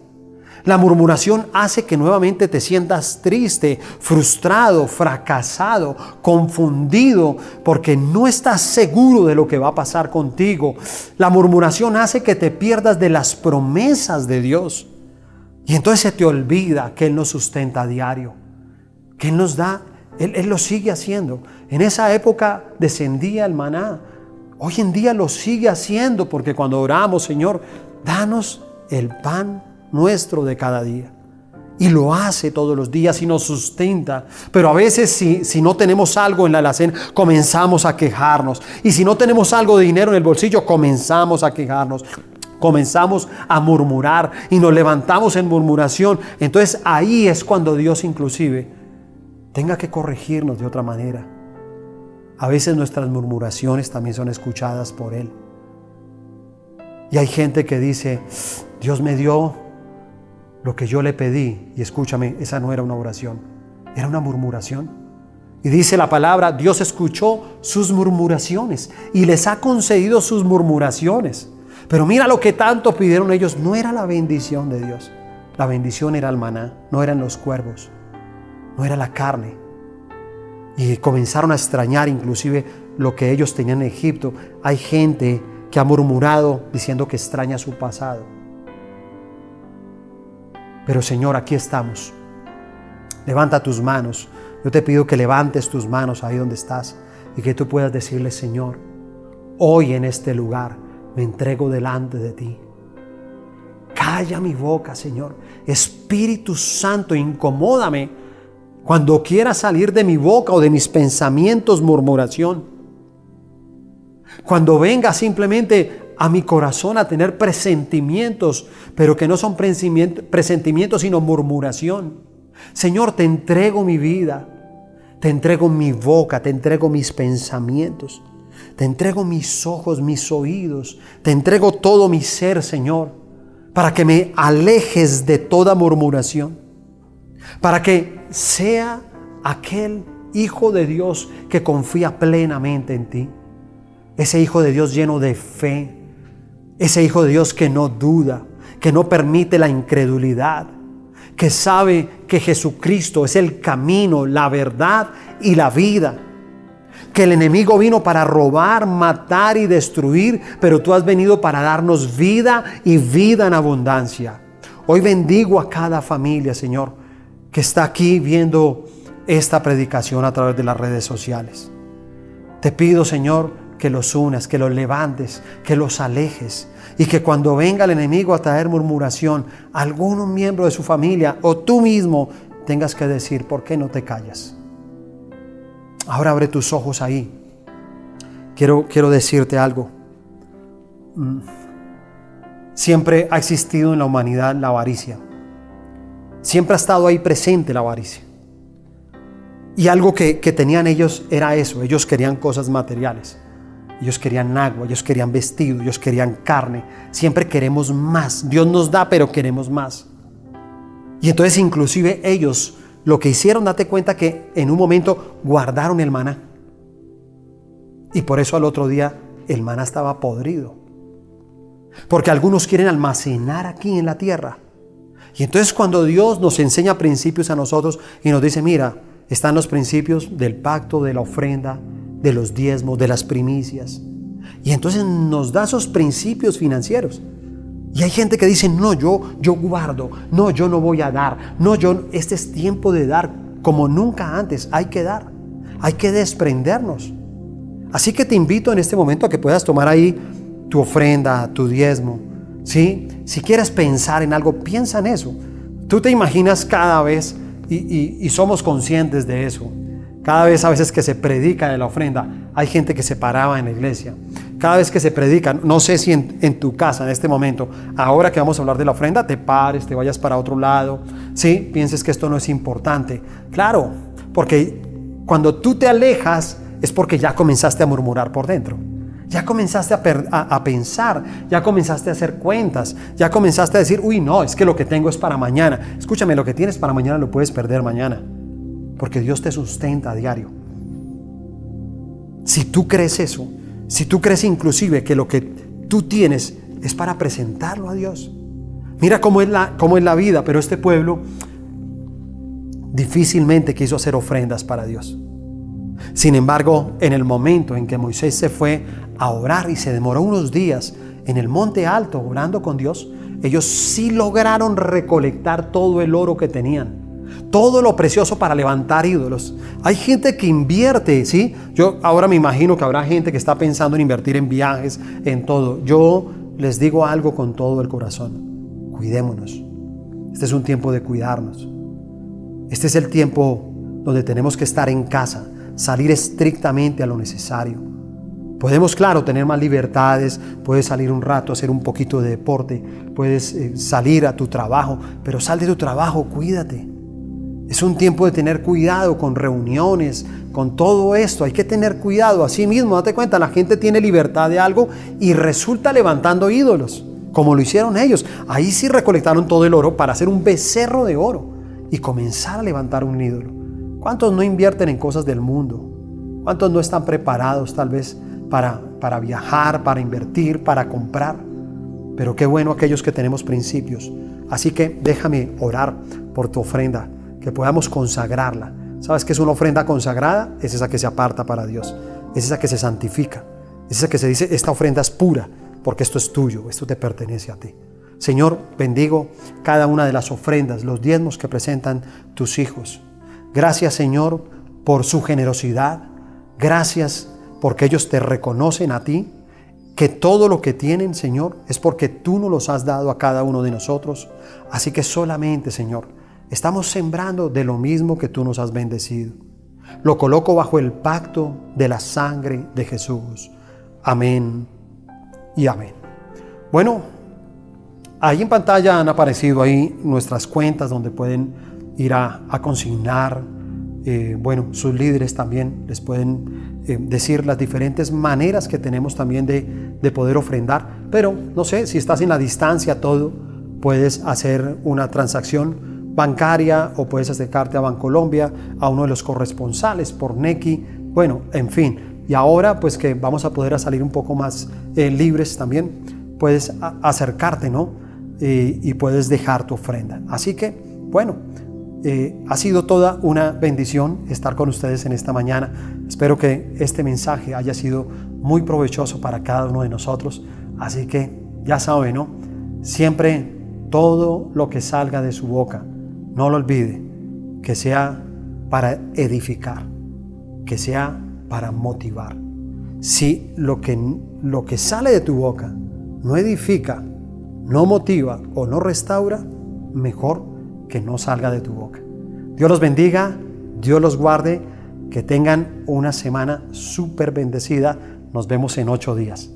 La murmuración hace que nuevamente te sientas triste, frustrado, fracasado, confundido, porque no estás seguro de lo que va a pasar contigo. La murmuración hace que te pierdas de las promesas de Dios. Y entonces se te olvida que Él nos sustenta a diario, que Él nos da, Él lo sigue haciendo. En esa época descendía el maná. Hoy en día lo sigue haciendo, porque cuando oramos, Señor, danos el pan nuestro de cada día. Y lo hace todos los días y nos sustenta. Pero a veces si no tenemos algo en la alacena, comenzamos a quejarnos. Y si no tenemos algo de dinero en el bolsillo, comenzamos a quejarnos. Comenzamos a murmurar y nos levantamos en murmuración. Entonces ahí es cuando Dios inclusive tenga que corregirnos de otra manera. A veces nuestras murmuraciones también son escuchadas por Él. Y hay gente que dice, Dios me dio lo que yo le pedí. Y escúchame, esa no era una oración, era una murmuración. Y dice la palabra, Dios escuchó sus murmuraciones y les ha concedido sus murmuraciones. Pero mira lo que tanto pidieron ellos. No era la bendición de Dios. La bendición era el maná, no eran los cuervos, no era la carne. Y comenzaron a extrañar inclusive lo que ellos tenían en Egipto. Hay gente que ha murmurado diciendo que extraña su pasado. Pero Señor, aquí estamos. Levanta tus manos. Yo te pido que levantes tus manos ahí donde estás y que tú puedas decirle, Señor, hoy en este lugar me entrego delante de ti. Calla mi boca, Señor. Espíritu Santo, incomódame cuando quiera salir de mi boca o de mis pensamientos murmuración. Cuando venga simplemente a mi corazón a tener presentimientos, pero que no son presentimientos sino murmuración. Señor, te entrego mi vida, te entrego mi boca, te entrego mis pensamientos. Te entrego mis ojos, mis oídos. Te entrego todo mi ser, Señor, para que me alejes de toda murmuración. Para que sea aquel Hijo de Dios que confía plenamente en ti. Ese Hijo de Dios lleno de fe. Ese Hijo de Dios que no duda, que no permite la incredulidad. Que sabe que Jesucristo es el camino, la verdad y la vida. Que el enemigo vino para robar, matar y destruir, pero tú has venido para darnos vida y vida en abundancia. Hoy bendigo a cada familia, Señor, que está aquí viendo esta predicación a través de las redes sociales. Te pido, Señor, que los unas, que los levantes, que los alejes y que cuando venga el enemigo a traer murmuración, algún miembro de su familia o tú mismo tengas que decir, ¿por qué no te callas? Ahora abre tus ojos ahí. Quiero decirte algo. Siempre ha existido en la humanidad la avaricia. Siempre ha estado ahí presente la avaricia. Y algo que tenían ellos era eso. Ellos querían cosas materiales. Ellos querían agua, ellos querían vestido, ellos querían carne. Siempre queremos más. Dios nos da, pero queremos más. Y entonces inclusive ellos lo que hicieron, date cuenta que en un momento guardaron el maná. Y por eso al otro día el maná estaba podrido. Porque algunos quieren almacenar aquí en la tierra. Y entonces cuando Dios nos enseña principios a nosotros y nos dice, mira, están los principios del pacto, de la ofrenda, de los diezmos, de las primicias. Y entonces nos da esos principios financieros. Y hay gente que dice, no, yo guardo, no, yo no voy a dar, no, este es tiempo de dar como nunca antes. Hay que dar, hay que desprendernos. Así que te invito en este momento a que puedas tomar ahí tu ofrenda, tu diezmo, ¿sí? Si quieres pensar en algo, piensa en eso. Tú te imaginas cada vez, y somos conscientes de eso, cada vez a veces que se predica de la ofrenda, hay gente que se paraba en la iglesia. Cada vez que se predica, no sé si en tu casa en este momento, ahora que vamos a hablar de la ofrenda, te pares, te vayas para otro lado, ¿sí? Pienses que esto no es importante. Claro, porque cuando tú te alejas es porque ya comenzaste a murmurar por dentro. Ya comenzaste a pensar, ya comenzaste a hacer cuentas, ya comenzaste a decir, uy, no, es que lo que tengo es para mañana. Escúchame, lo que tienes para mañana lo puedes perder mañana, porque Dios te sustenta a diario. Si tú crees eso, si tú crees inclusive que lo que tú tienes es para presentarlo a Dios. Mira cómo es la vida, pero este pueblo difícilmente quiso hacer ofrendas para Dios. Sin embargo, en el momento en que Moisés se fue a orar y se demoró unos días en el monte alto orando con Dios, ellos sí lograron recolectar todo el oro que tenían, todo lo precioso para levantar ídolos. Hay gente que invierte, ¿sí? Yo ahora me imagino que habrá gente que está pensando en invertir en viajes, en todo. Yo les digo algo con todo el corazón: cuidémonos. Este es un tiempo de cuidarnos. Este es el tiempo donde tenemos que estar en casa, salir estrictamente a lo necesario. Podemos, claro, tener más libertades, puedes salir un rato a hacer un poquito de deporte, puedes salir a tu trabajo, pero sal de tu trabajo, cuídate. Es un tiempo de tener cuidado con reuniones, con todo esto. Hay que tener cuidado. Así mismo, date cuenta, la gente tiene libertad de algo y resulta levantando ídolos, como lo hicieron ellos. Ahí sí recolectaron todo el oro para hacer un becerro de oro y comenzar a levantar un ídolo. ¿Cuántos no invierten en cosas del mundo? ¿Cuántos no están preparados tal vez para viajar, para invertir, para comprar? Pero qué bueno aquellos que tenemos principios. Así que déjame orar por tu ofrenda, que podamos consagrarla. ¿Sabes qué es una ofrenda consagrada? Es esa que se aparta para Dios, es esa que se santifica, es esa que se dice, esta ofrenda es pura, porque esto es tuyo, esto te pertenece a ti. Señor, bendigo cada una de las ofrendas, los diezmos que presentan tus hijos. Gracias, Señor, por su generosidad. Gracias porque ellos te reconocen a ti, que todo lo que tienen, Señor, es porque tú nos los has dado a cada uno de nosotros. Así que solamente, Señor, estamos sembrando de lo mismo que tú nos has bendecido. Lo coloco bajo el pacto de la sangre de Jesús. Amén y amén. Bueno, ahí en pantalla han aparecido ahí nuestras cuentas donde pueden ir a consignar. Sus líderes también les pueden decir las diferentes maneras que tenemos también de poder ofrendar. Pero no sé, si estás en la distancia, todo, puedes hacer una transacción bancaria o puedes acercarte a Bancolombia, a uno de los corresponsales por Nequi. Bueno, en fin. Y ahora pues que vamos a poder salir un poco más libres también, puedes acercarte, ¿no? Y puedes dejar tu ofrenda. Así que, bueno, ha sido toda una bendición estar con ustedes en esta mañana. Espero que este mensaje haya sido muy provechoso para cada uno de nosotros. Así que ya saben, ¿no? Siempre todo lo que salga de su boca, no lo olvide, que sea para edificar, que sea para motivar. Si lo que sale de tu boca no edifica, no motiva o no restaura, mejor que no salga de tu boca. Dios los bendiga, Dios los guarde, que tengan una semana súper bendecida. Nos vemos en 8 días.